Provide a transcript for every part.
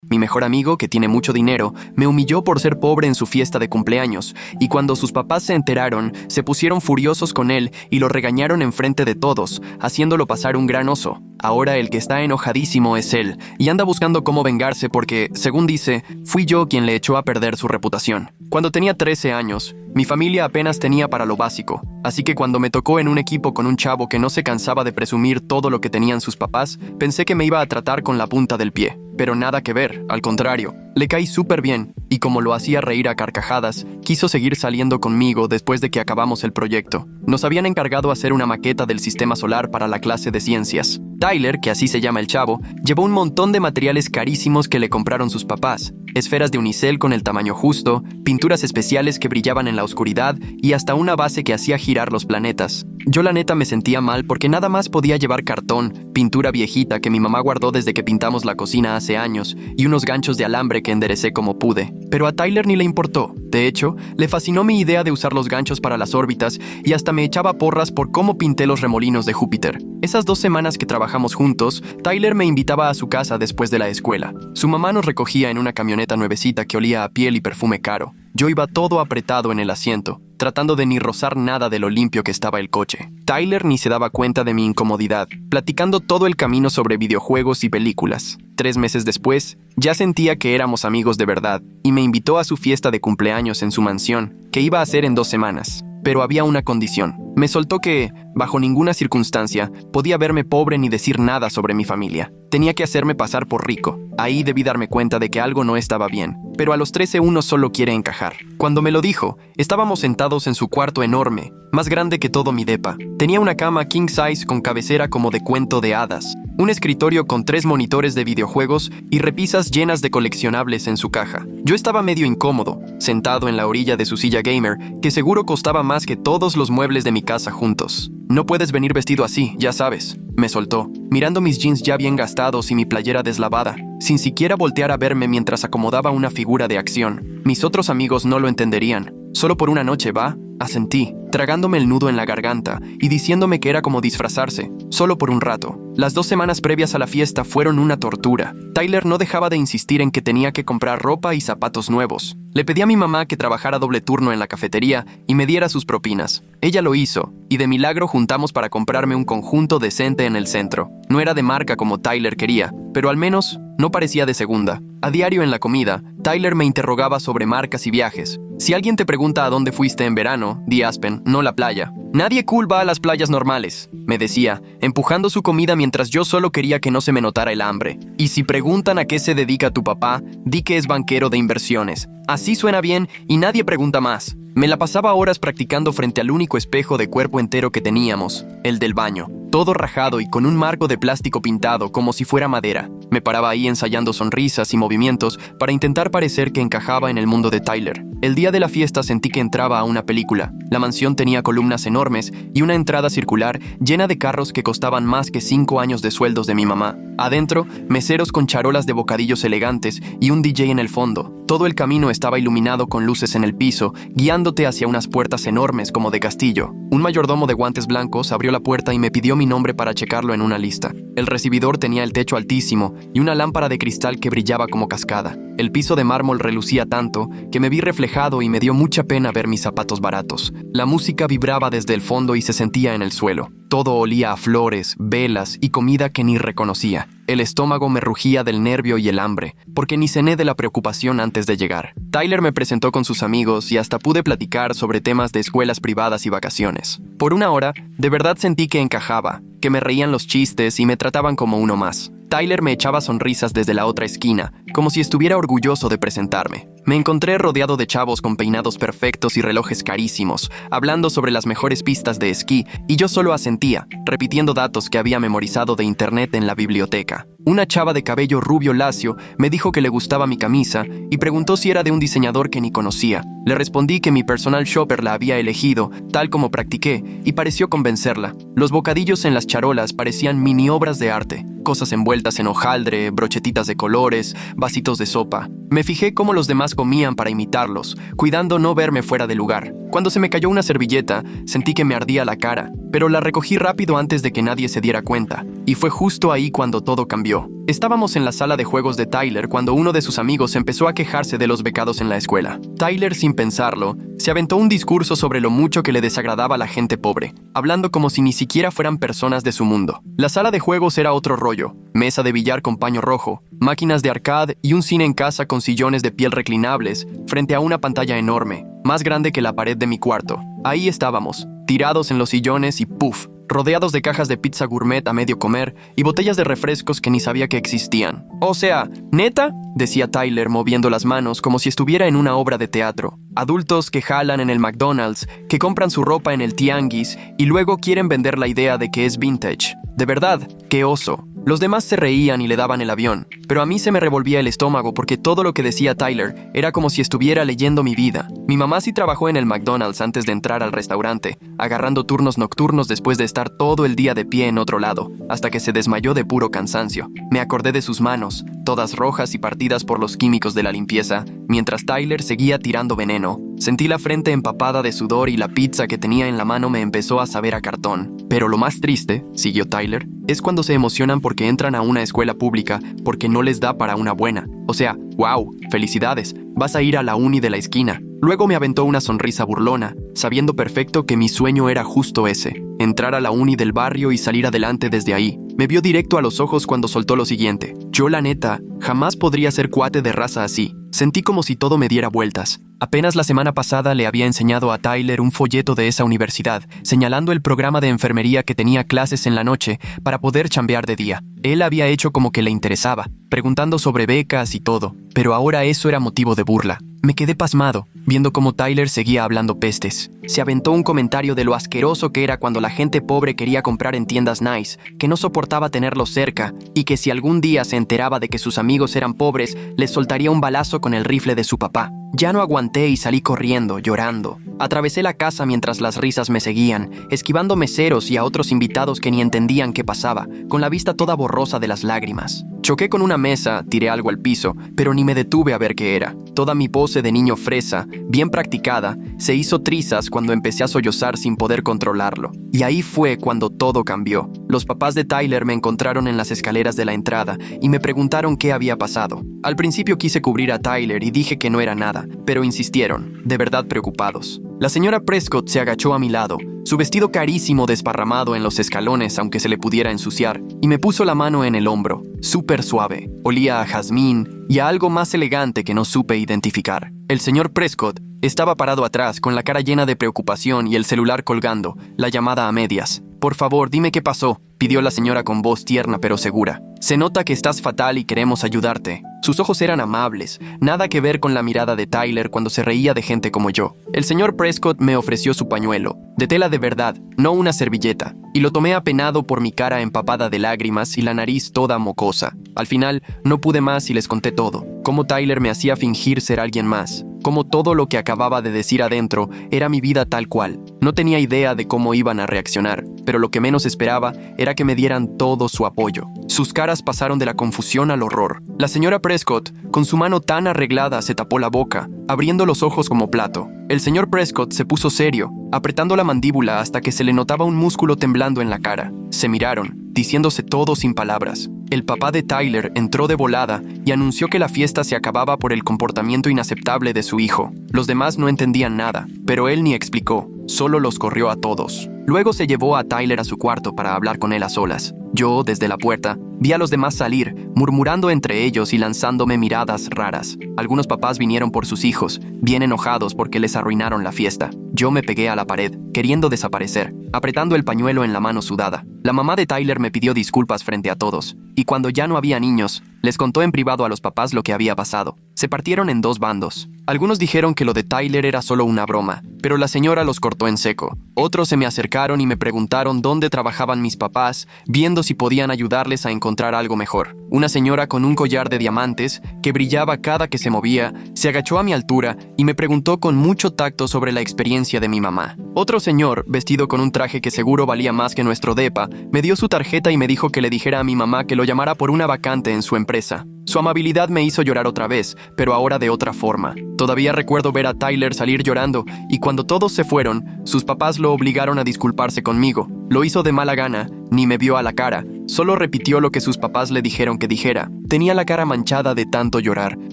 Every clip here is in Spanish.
Mi mejor amigo, que tiene mucho dinero, me humilló por ser pobre en su fiesta de cumpleaños, y cuando sus papás se enteraron, se pusieron furiosos con él y lo regañaron enfrente de todos, haciéndolo pasar un gran oso. Ahora el que está enojadísimo es él, y anda buscando cómo vengarse porque, según dice, fui yo quien le echó a perder su reputación. Cuando tenía 13 años, mi familia apenas tenía para lo básico, así que cuando me tocó en un equipo con un chavo que no se cansaba de presumir todo lo que tenían sus papás, pensé que me iba a tratar con la punta del pie. Pero nada que ver, al contrario, le caí súper bien, y como lo hacía reír a carcajadas, quiso seguir saliendo conmigo después de que acabamos el proyecto. Nos habían encargado hacer una maqueta del sistema solar para la clase de ciencias. Tyler, que así se llama el chavo, llevó un montón de materiales carísimos que le compraron sus papás. Esferas de unicel con el tamaño justo, pinturas especiales que brillaban en la oscuridad y hasta una base que hacía girar los planetas. Yo la neta me sentía mal porque nada más podía llevar cartón, pintura viejita que mi mamá guardó desde que pintamos la cocina hace años y unos ganchos de alambre que enderecé como pude. Pero a Tyler ni le importó. De hecho, le fascinó mi idea de usar los ganchos para las órbitas y hasta me echaba porras por cómo pinté los remolinos de Júpiter. Esas 2 semanas que trabajamos juntos, Tyler me invitaba a su casa después de la escuela. Su mamá nos recogía en una camioneta nuevecita que olía a piel y perfume caro. Yo iba todo apretado en el asiento, tratando de ni rozar nada de lo limpio que estaba el coche. Tyler ni se daba cuenta de mi incomodidad, platicando todo el camino sobre videojuegos y películas. 3 meses después, ya sentía que éramos amigos de verdad, y me invitó a su fiesta de cumpleaños en su mansión, que iba a ser en 2 semanas. Pero había una condición. Me soltó que, bajo ninguna circunstancia, podía verme pobre ni decir nada sobre mi familia. Tenía que hacerme pasar por rico. Ahí debí darme cuenta de que algo no estaba bien. Pero a los 13 uno solo quiere encajar. Cuando me lo dijo, estábamos sentados en su cuarto enorme, más grande que todo mi depa. Tenía una cama king size con cabecera como de cuento de hadas, un escritorio con 3 monitores de videojuegos y repisas llenas de coleccionables en su caja. Yo estaba medio incómodo, sentado en la orilla de su silla gamer, que seguro costaba más que todos los muebles de mi casa juntos. No puedes venir vestido así, ya sabes, me soltó, mirando mis jeans ya bien gastados y mi playera deslavada, sin siquiera voltear a verme mientras acomodaba una figura de acción. Mis otros amigos no lo entenderían. Solo por una noche, ¿va? Asentí, tragándome el nudo en la garganta y diciéndome que era como disfrazarse, solo por un rato. Las 2 semanas previas a la fiesta fueron una tortura. Tyler no dejaba de insistir en que tenía que comprar ropa y zapatos nuevos. Le pedí a mi mamá que trabajara doble turno en la cafetería y me diera sus propinas. Ella lo hizo, y de milagro juntamos para comprarme un conjunto decente en el centro. No era de marca como Tyler quería, pero al menos no parecía de segunda. A diario en la comida, Tyler me interrogaba sobre marcas y viajes. Si alguien te pregunta a dónde fuiste en verano, di Aspen, no la playa. Nadie cool va a las playas normales, me decía, empujando su comida mientras yo solo quería que no se me notara el hambre. Y si preguntan a qué se dedica tu papá, di que es banquero de inversiones. Así suena bien y nadie pregunta más. Me la pasaba horas practicando frente al único espejo de cuerpo entero que teníamos, el del baño, todo rajado y con un marco de plástico pintado como si fuera madera. Me paraba ahí ensayando sonrisas y movimientos para intentar parecer que encajaba en el mundo de Tyler. El día de la fiesta sentí que entraba a una película. La mansión tenía columnas enormes y una entrada circular llena de carros que costaban más que 5 años de sueldos de mi mamá. Adentro, meseros con charolas de bocadillos elegantes y un DJ en el fondo. Todo el camino estaba iluminado con luces en el piso, guiándote hacia unas puertas enormes como de castillo. Un mayordomo de guantes blancos abrió la puerta y me pidió mi nombre para checarlo en una lista. El recibidor tenía el techo altísimo y una lámpara de cristal que brillaba como cascada. El piso de mármol relucía tanto que me vi reflejado y me dio mucha pena ver mis zapatos baratos. La música vibraba desde el fondo y se sentía en el suelo. Todo olía a flores, velas y comida que ni reconocía. El estómago me rugía del nervio y el hambre, porque ni cené de la preocupación antes de llegar. Tyler me presentó con sus amigos y hasta pude platicar sobre temas de escuelas privadas y vacaciones. Por una hora, de verdad sentí que encajaba, que me reían los chistes y me trataban como uno más. Tyler me echaba sonrisas desde la otra esquina, como si estuviera orgulloso de presentarme. Me encontré rodeado de chavos con peinados perfectos y relojes carísimos, hablando sobre las mejores pistas de esquí, y yo solo asentía, repitiendo datos que había memorizado de internet en la biblioteca. Una chava de cabello rubio lacio me dijo que le gustaba mi camisa y preguntó si era de un diseñador que ni conocía. Le respondí que mi personal shopper la había elegido, tal como practiqué, y pareció convencerla. Los bocadillos en las charolas parecían mini obras de arte, cosas envueltas en hojaldre, brochetitas de colores, vasitos de sopa. Me fijé cómo los demás comían para imitarlos, cuidando no verme fuera de lugar. Cuando se me cayó una servilleta, sentí que me ardía la cara, pero la recogí rápido antes de que nadie se diera cuenta. Y fue justo ahí cuando todo cambió. Estábamos en la sala de juegos de Tyler cuando uno de sus amigos empezó a quejarse de los becados en la escuela. Tyler, sin pensarlo, se aventó un discurso sobre lo mucho que le desagradaba a la gente pobre, hablando como si ni siquiera fueran personas de su mundo. La sala de juegos era otro rollo: mesa de billar con paño rojo, máquinas de arcade y un cine en casa con sillones de piel reclinables, frente a una pantalla enorme, más grande que la pared de mi cuarto. Ahí estábamos, tirados en los sillones y ¡puf!, rodeados de cajas de pizza gourmet a medio comer y botellas de refrescos que ni sabía que existían. O sea, ¿neta?, decía Tyler moviendo las manos como si estuviera en una obra de teatro. Adultos que jalan en el McDonald's, que compran su ropa en el tianguis y luego quieren vender la idea de que es vintage. De verdad, qué oso. Los demás se reían y le daban el avión, pero a mí se me revolvía el estómago porque todo lo que decía Tyler era como si estuviera leyendo mi vida. Mi mamá sí trabajó en el McDonald's antes de entrar al restaurante, agarrando turnos nocturnos después de estar todo el día de pie en otro lado, hasta que se desmayó de puro cansancio. Me acordé de sus manos, todas rojas y partidas por los químicos de la limpieza, mientras Tyler seguía tirando veneno. Sentí la frente empapada de sudor y la pizza que tenía en la mano me empezó a saber a cartón. Pero lo más triste, siguió Tyler, es cuando se emocionan porque entran a una escuela pública porque no les da para una buena. O sea, wow, felicidades, vas a ir a la uni de la esquina. Luego me aventó una sonrisa burlona, sabiendo perfecto que mi sueño era justo ese: entrar a la uni del barrio y salir adelante desde ahí. Me vio directo a los ojos cuando soltó lo siguiente: yo, la neta, jamás podría ser cuate de raza así. Sentí como si todo me diera vueltas. Apenas la semana pasada le había enseñado a Tyler un folleto de esa universidad, señalando el programa de enfermería que tenía clases en la noche para poder chambear de día. Él había hecho como que le interesaba, preguntando sobre becas y todo, pero ahora eso era motivo de burla. Me quedé pasmado, viendo cómo Tyler seguía hablando pestes. Se aventó un comentario de lo asqueroso que era cuando la gente pobre quería comprar en tiendas nice, que no soportaba tenerlos cerca, y que si algún día se enteraba de que sus amigos eran pobres, les soltaría un balazo con el rifle de su papá. Ya no aguanté y salí corriendo, llorando. Atravesé la casa mientras las risas me seguían, esquivando meseros y a otros invitados que ni entendían qué pasaba, con la vista toda borrosa de las lágrimas. Choqué con una mesa, tiré algo al piso, pero ni me detuve a ver qué era. Toda mi pose de niño fresa, bien practicada, se hizo trizas cuando empecé a sollozar sin poder controlarlo. Y ahí fue cuando todo cambió. Los papás de Tyler me encontraron en las escaleras de la entrada y me preguntaron qué había pasado. Al principio quise cubrir a Tyler y dije que no era nada, pero insistieron, de verdad preocupados. La señora Prescott se agachó a mi lado, su vestido carísimo desparramado en los escalones aunque se le pudiera ensuciar, y me puso la mano en el hombro, súper suave. Olía a jazmín y a algo más elegante que no supe identificar. El señor Prescott estaba parado atrás con la cara llena de preocupación y el celular colgando, la llamada a medias. «Por favor, dime qué pasó», pidió la señora con voz tierna pero segura. «Se nota que estás fatal y queremos ayudarte». Sus ojos eran amables, nada que ver con la mirada de Tyler cuando se reía de gente como yo. El señor Prescott me ofreció su pañuelo, de tela de verdad, no una servilleta, y lo tomé apenado por mi cara empapada de lágrimas y la nariz toda mocosa. Al final, no pude más y les conté todo, cómo Tyler me hacía fingir ser alguien más, cómo todo lo que acababa de decir adentro era mi vida tal cual. No tenía idea de cómo iban a reaccionar, pero lo que menos esperaba era que me dieran todo su apoyo. Sus caras pasaron de la confusión al horror. La señora Prescott, con su mano tan arreglada, se tapó la boca, abriendo los ojos como plato. El señor Prescott se puso serio, apretando la mandíbula hasta que se le notaba un músculo temblando en la cara. Se miraron, diciéndose todo sin palabras. El papá de Tyler entró de volada y anunció que la fiesta se acababa por el comportamiento inaceptable de su hijo. Los demás no entendían nada, pero él ni explicó, solo los corrió a todos. Luego se llevó a Tyler a su cuarto para hablar con él a solas. Yo, desde la puerta, vi a los demás salir, murmurando entre ellos y lanzándome miradas raras. Algunos papás vinieron por sus hijos, bien enojados porque les arruinaron la fiesta. Yo me pegué a la pared, queriendo desaparecer, apretando el pañuelo en la mano sudada. La mamá de Tyler me pidió disculpas frente a todos, y cuando ya no había niños, les contó en privado a los papás lo que había pasado. Se partieron en dos bandos. Algunos dijeron que lo de Tyler era solo una broma, pero la señora los cortó en seco. Otros se me acercaron y me preguntaron dónde trabajaban mis papás, viendo si podían ayudarles a encontrar algo mejor. Una señora con un collar de diamantes, que brillaba cada que se movía, se agachó a mi altura y me preguntó con mucho tacto sobre la experiencia de mi mamá. Otro señor, vestido con un traje que seguro valía más que nuestro depa, me dio su tarjeta y me dijo que le dijera a mi mamá que lo llamara por una vacante en su empresa. Su amabilidad me hizo llorar otra vez, pero ahora de otra forma. Todavía recuerdo ver a Tyler salir llorando, y cuando todos se fueron, sus papás lo obligaron a disculparse conmigo. Lo hizo de mala gana, ni me vio a la cara, solo repitió lo que sus papás le dijeron que dijera. Tenía la cara manchada de tanto llorar,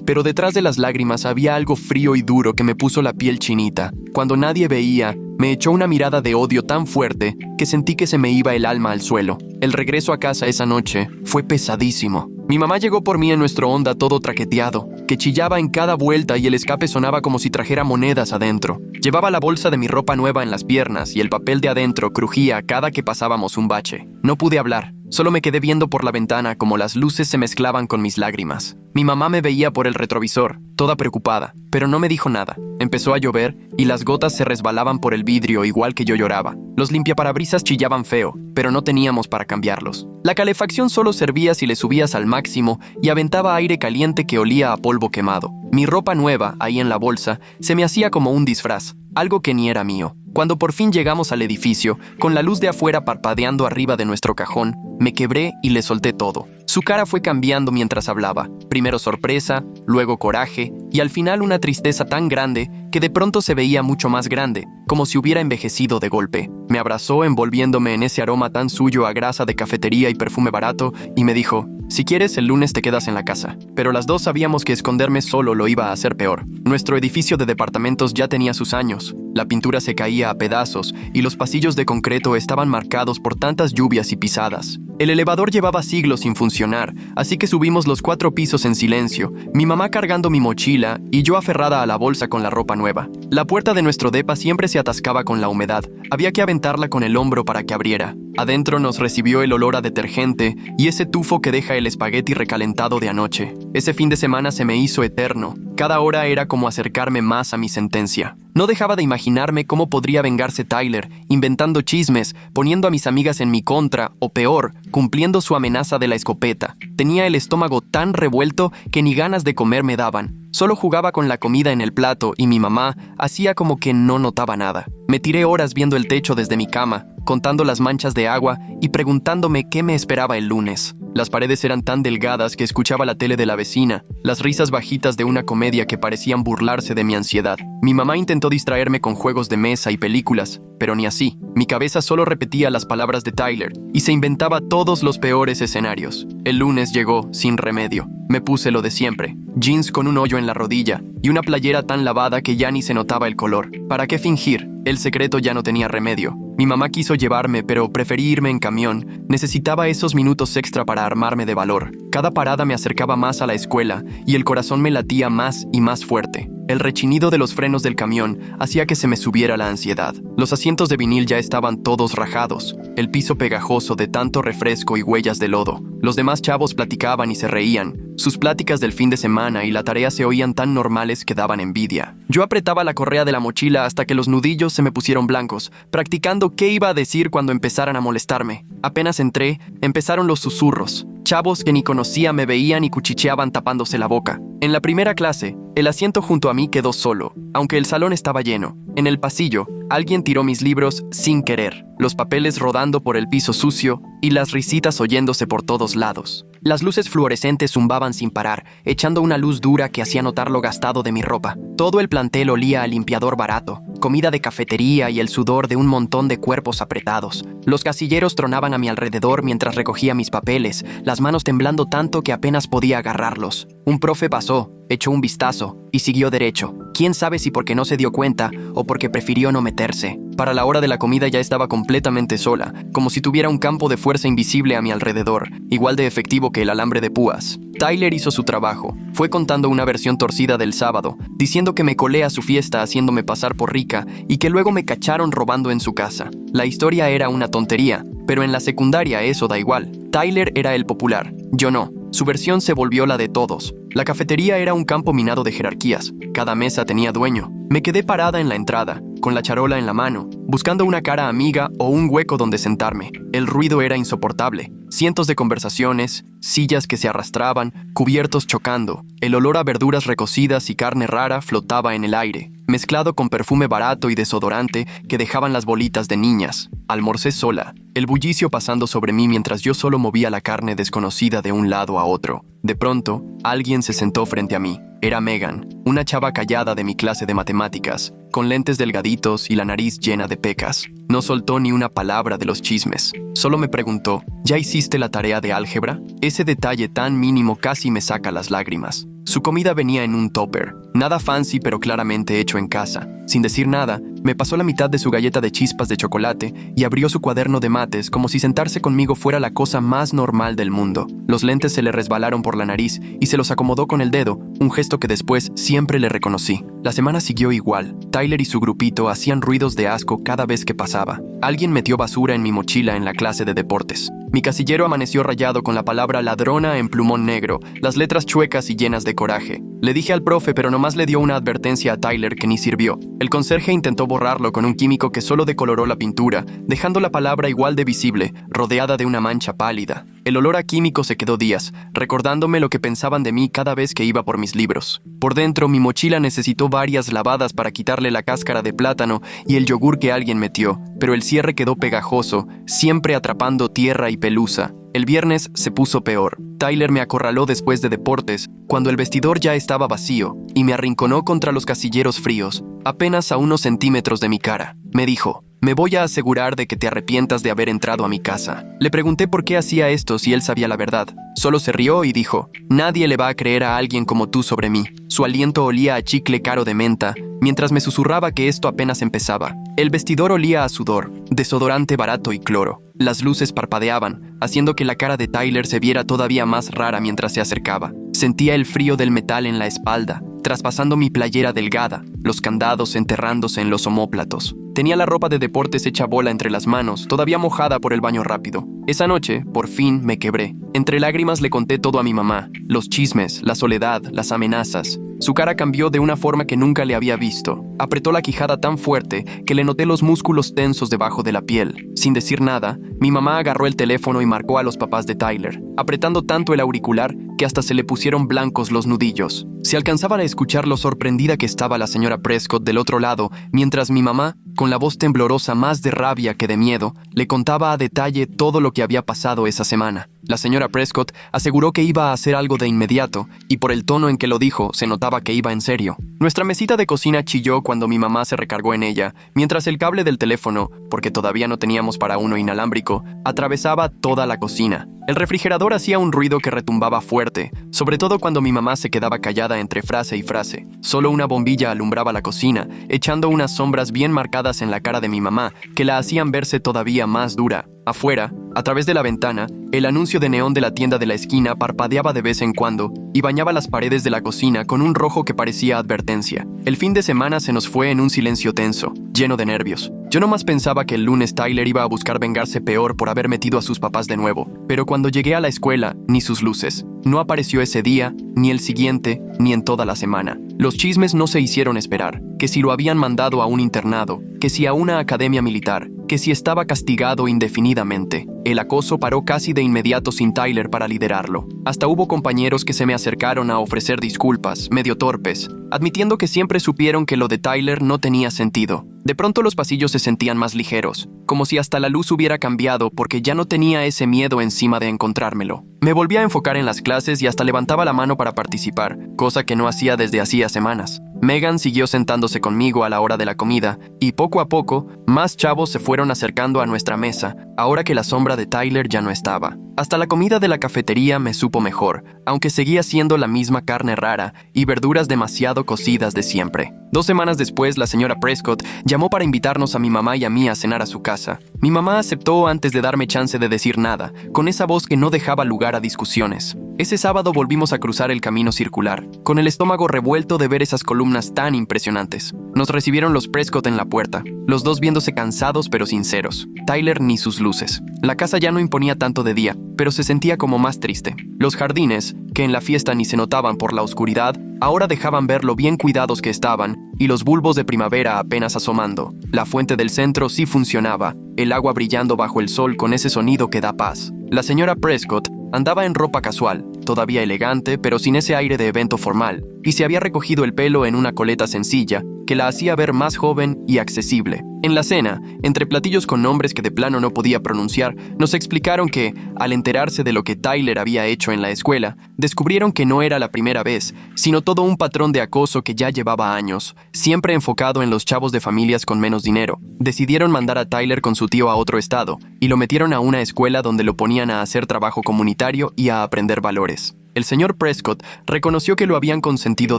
pero detrás de las lágrimas había algo frío y duro que me puso la piel chinita. Cuando nadie veía, me echó una mirada de odio tan fuerte que sentí que se me iba el alma al suelo. El regreso a casa esa noche fue pesadísimo. Mi mamá llegó por mí en nuestro Honda todo traqueteado, que chillaba en cada vuelta y el escape sonaba como si trajera monedas adentro. Llevaba la bolsa de mi ropa nueva en las piernas y el papel de adentro crujía cada que pasábamos un bache. No pude hablar, solo me quedé viendo por la ventana como las luces se mezclaban con mis lágrimas. Mi mamá me veía por el retrovisor, toda preocupada, pero no me dijo nada. Empezó a llover y las gotas se resbalaban por el vidrio igual que yo lloraba. Los limpiaparabrisas chillaban feo, pero no teníamos para cambiarlos. La calefacción solo servía si le subías al máximo y aventaba aire caliente que olía a polvo quemado. Mi ropa nueva, ahí en la bolsa, se me hacía como un disfraz, algo que ni era mío. Cuando por fin llegamos al edificio, con la luz de afuera parpadeando arriba de nuestro cajón, me quebré y le solté todo. Su cara fue cambiando mientras hablaba. Primero sorpresa, luego coraje y al final una tristeza tan grande que de pronto se veía mucho más grande, como si hubiera envejecido de golpe. Me abrazó envolviéndome en ese aroma tan suyo a grasa de cafetería y perfume barato y me dijo: si quieres, el lunes te quedas en la casa. Pero las dos sabíamos que esconderme solo lo iba a hacer peor. Nuestro edificio de departamentos ya tenía sus años. La pintura se caía a pedazos y los pasillos de concreto estaban marcados por tantas lluvias y pisadas. El elevador llevaba siglos sin funcionar, así que subimos los 4 pisos en silencio, mi mamá cargando mi mochila y yo aferrada a la bolsa con la ropa nueva. La puerta de nuestro depa siempre se atascaba con la humedad. Había que aventarla con el hombro para que abriera. Adentro nos recibió el olor a detergente y ese tufo que deja el espagueti recalentado de anoche. Ese fin de semana se me hizo eterno. Cada hora era como acercarme más a mi sentencia. No dejaba de imaginarme cómo podría vengarse Tyler, inventando chismes, poniendo a mis amigas en mi contra, o peor, cumpliendo su amenaza de la escopeta. Tenía el estómago tan revuelto que ni ganas de comer me daban. Solo jugaba con la comida en el plato y mi mamá hacía como que no notaba nada. Me tiré horas viendo el techo desde mi cama, contando las manchas de agua y preguntándome qué me esperaba el lunes. Las paredes eran tan delgadas que escuchaba la tele de la vecina, las risas bajitas de una comedia que parecían burlarse de mi ansiedad. Mi mamá intentó distraerme con juegos de mesa y películas, pero ni así. Mi cabeza solo repetía las palabras de Tyler y se inventaba todos los peores escenarios. El lunes llegó sin remedio. Me puse lo de siempre, jeans con un hoyo en la rodilla y una playera tan lavada que ya ni se notaba el color. ¿Para qué fingir? El secreto ya no tenía remedio. Mi mamá quiso llevarme, pero preferí irme en camión. Necesitaba esos minutos extra para armarme de valor. Cada parada me acercaba más a la escuela y el corazón me latía más y más fuerte. El rechinido de los frenos del camión hacía que se me subiera la ansiedad. Los asientos de vinil ya estaban todos rajados, el piso pegajoso de tanto refresco y huellas de lodo. Los demás chavos platicaban y se reían. Sus pláticas del fin de semana y la tarea se oían tan normales que daban envidia. Yo apretaba la correa de la mochila hasta que los nudillos se me pusieron blancos, practicando qué iba a decir cuando empezaran a molestarme. Apenas entré, empezaron los susurros. Chavos que ni conocía me veían y cuchicheaban tapándose la boca. En la primera clase, el asiento junto a mí quedó solo, aunque el salón estaba lleno. En el pasillo, alguien tiró mis libros sin querer, los papeles rodando por el piso sucio y las risitas oyéndose por todos lados. Las luces fluorescentes zumbaban sin parar, echando una luz dura que hacía notar lo gastado de mi ropa. Todo el plantel olía a limpiador barato, comida de cafetería y el sudor de un montón de cuerpos apretados. Los casilleros tronaban a mi alrededor mientras recogía mis papeles, las manos temblando tanto que apenas podía agarrarlos. Un profe pasó, echó un vistazo y siguió derecho. Quién sabe si porque no se dio cuenta o porque prefirió no meterse. Para la hora de la comida ya estaba completamente sola, como si tuviera un campo de fuerza invisible a mi alrededor, igual de efectivo que el alambre de púas. Tyler hizo su trabajo. Fue contando una versión torcida del sábado, diciendo que me colé a su fiesta haciéndome pasar por rica y que luego me cacharon robando en su casa. La historia era una tontería, pero en la secundaria eso da igual. Tyler era el popular, yo no. Su versión se volvió la de todos. La cafetería era un campo minado de jerarquías. Cada mesa tenía dueño. Me quedé parada en la entrada, con la charola en la mano, buscando una cara amiga o un hueco donde sentarme. El ruido era insoportable. Cientos de conversaciones, sillas que se arrastraban, cubiertos chocando. El olor a verduras recocidas y carne rara flotaba en el aire, mezclado con perfume barato y desodorante que dejaban las bolitas de niñas. Almorcé sola. el bullicio pasando sobre mí mientras yo solo movía la carne desconocida de un lado a otro. De pronto, alguien se sentó frente a mí. Era Megan, una chava callada de mi clase de matemáticas, con lentes delgaditos y la nariz llena de pecas. No soltó ni una palabra de los chismes. Solo me preguntó, ¿ya hiciste la tarea de álgebra? Ese detalle tan mínimo casi me saca las lágrimas. Su comida venía en un tupper, nada fancy pero claramente hecho en casa. Sin decir nada, me pasó la mitad de su galleta de chispas de chocolate y abrió su cuaderno de mates como si sentarse conmigo fuera la cosa más normal del mundo. Los lentes se le resbalaron por la nariz y se los acomodó con el dedo, un gesto que después siempre le reconocí. La semana siguió igual. Tyler y su grupito hacían ruidos de asco cada vez que pasaba. Alguien metió basura en mi mochila en la clase de deportes. Mi casillero amaneció rayado con la palabra ladrona en plumón negro, las letras chuecas y llenas de coraje. Le dije al profe, pero nomás le dio una advertencia a Tyler que ni sirvió. El conserje intentó borrarlo con un químico que solo decoloró la pintura, dejando la palabra igual de visible, rodeada de una mancha pálida. El olor a químico se quedó días, recordándome lo que pensaban de mí cada vez que iba por mis libros. Por dentro, mi mochila necesitó varias lavadas para quitarle la cáscara de plátano y el yogur que alguien metió, pero el cierre quedó pegajoso, siempre atrapando tierra y pelusa. El viernes se puso peor. Tyler me acorraló después de deportes, cuando el vestidor ya estaba vacío, y me arrinconó contra los casilleros fríos, apenas a unos centímetros de mi cara. Me dijo, me voy a asegurar de que te arrepientas de haber entrado a mi casa. Le pregunté por qué hacía esto si él sabía la verdad. Solo se rió y dijo, nadie le va a creer a alguien como tú sobre mí. Su aliento olía a chicle caro de menta, mientras me susurraba que esto apenas empezaba. El vestidor olía a sudor, desodorante barato y cloro. Las luces parpadeaban, haciendo que la cara de Tyler se viera todavía más rara mientras se acercaba. Sentía el frío del metal en la espalda, traspasando mi playera delgada, los candados enterrándose en los omóplatos. Tenía la ropa de deportes hecha bola entre las manos, todavía mojada por el baño rápido. Esa noche, por fin, me quebré. Entre lágrimas le conté todo a mi mamá, los chismes, la soledad, las amenazas. Su cara cambió de una forma que nunca le había visto. Apretó la quijada tan fuerte que le noté los músculos tensos debajo de la piel. Sin decir nada, mi mamá agarró el teléfono y marcó a los papás de Tyler, apretando tanto el auricular que hasta se le pusieron blancos los nudillos. Se alcanzaba a escuchar lo sorprendida que estaba la señora Prescott del otro lado, mientras mi mamá, con la voz temblorosa más de rabia que de miedo, le contaba a detalle todo lo que había pasado esa semana. La señora Prescott aseguró que iba a hacer algo de inmediato, y por el tono en que lo dijo, se notaba que iba en serio. Nuestra mesita de cocina chilló cuando mi mamá se recargó en ella, mientras el cable del teléfono, porque todavía no teníamos para uno inalámbrico, atravesaba toda la cocina. El refrigerador hacía un ruido que retumbaba fuerte, sobre todo cuando mi mamá se quedaba callada entre frase y frase. Solo una bombilla alumbraba la cocina, echando unas sombras bien marcadas en la cara de mi mamá, que la hacían verse todavía más dura. Afuera, a través de la ventana, el anuncio de neón de la tienda de la esquina parpadeaba de vez en cuando y bañaba las paredes de la cocina con un rojo que parecía advertencia. El fin de semana se nos fue en un silencio tenso, lleno de nervios. Yo nomás pensaba que el lunes Tyler iba a buscar vengarse peor por haber metido a sus papás de nuevo, pero cuando llegué a la escuela, ni sus luces. No apareció ese día, ni el siguiente, ni en toda la semana. Los chismes no se hicieron esperar, que si lo habían mandado a un internado, que si a una academia militar, que si estaba castigado indefinidamente. El acoso paró casi de inmediato sin Tyler para liderarlo. Hasta hubo compañeros que se me acercaron a ofrecer disculpas, medio torpes, admitiendo que siempre supieron que lo de Tyler no tenía sentido. De pronto los pasillos se sentían más ligeros, como si hasta la luz hubiera cambiado porque ya no tenía ese miedo encima de encontrármelo. Me volví a enfocar en las clases y hasta levantaba la mano para participar, cosa que no hacía desde hacía semanas. Megan siguió sentándose conmigo a la hora de la comida, y poco a poco, más chavos se fueron acercando a nuestra mesa, ahora que la sombra de Tyler ya no estaba. Hasta la comida de la cafetería me supo mejor, aunque seguía siendo la misma carne rara y verduras demasiado cocidas de siempre. 2 semanas después, la señora Prescott llamó para invitarnos a mi mamá y a mí a cenar a su casa. Mi mamá aceptó antes de darme chance de decir nada, con esa voz que no dejaba lugar a discusiones. Ese sábado volvimos a cruzar el camino circular, con el estómago revuelto de ver esas columnas tan impresionantes. Nos recibieron los Prescott en la puerta, los dos viéndose cansados pero sinceros. Tyler ni sus luces. La casa ya no imponía tanto de día, pero se sentía como más triste. Los jardines, que en la fiesta ni se notaban por la oscuridad, ahora dejaban ver lo bien cuidados que estaban, y los bulbos de primavera apenas asomando. La fuente del centro sí funcionaba, el agua brillando bajo el sol con ese sonido que da paz. La señora Prescott andaba en ropa casual, todavía elegante, pero sin ese aire de evento formal, y se había recogido el pelo en una coleta sencilla, que la hacía ver más joven y accesible. En la cena, entre platillos con nombres que de plano no podía pronunciar, nos explicaron que, al enterarse de lo que Tyler había hecho en la escuela, descubrieron que no era la primera vez, sino todo un patrón de acoso que ya llevaba años, siempre enfocado en los chavos de familias con menos dinero. Decidieron mandar a Tyler con su tío a otro estado, y lo metieron a una escuela donde lo ponían a hacer trabajo comunitario y a aprender valores. El señor Prescott reconoció que lo habían consentido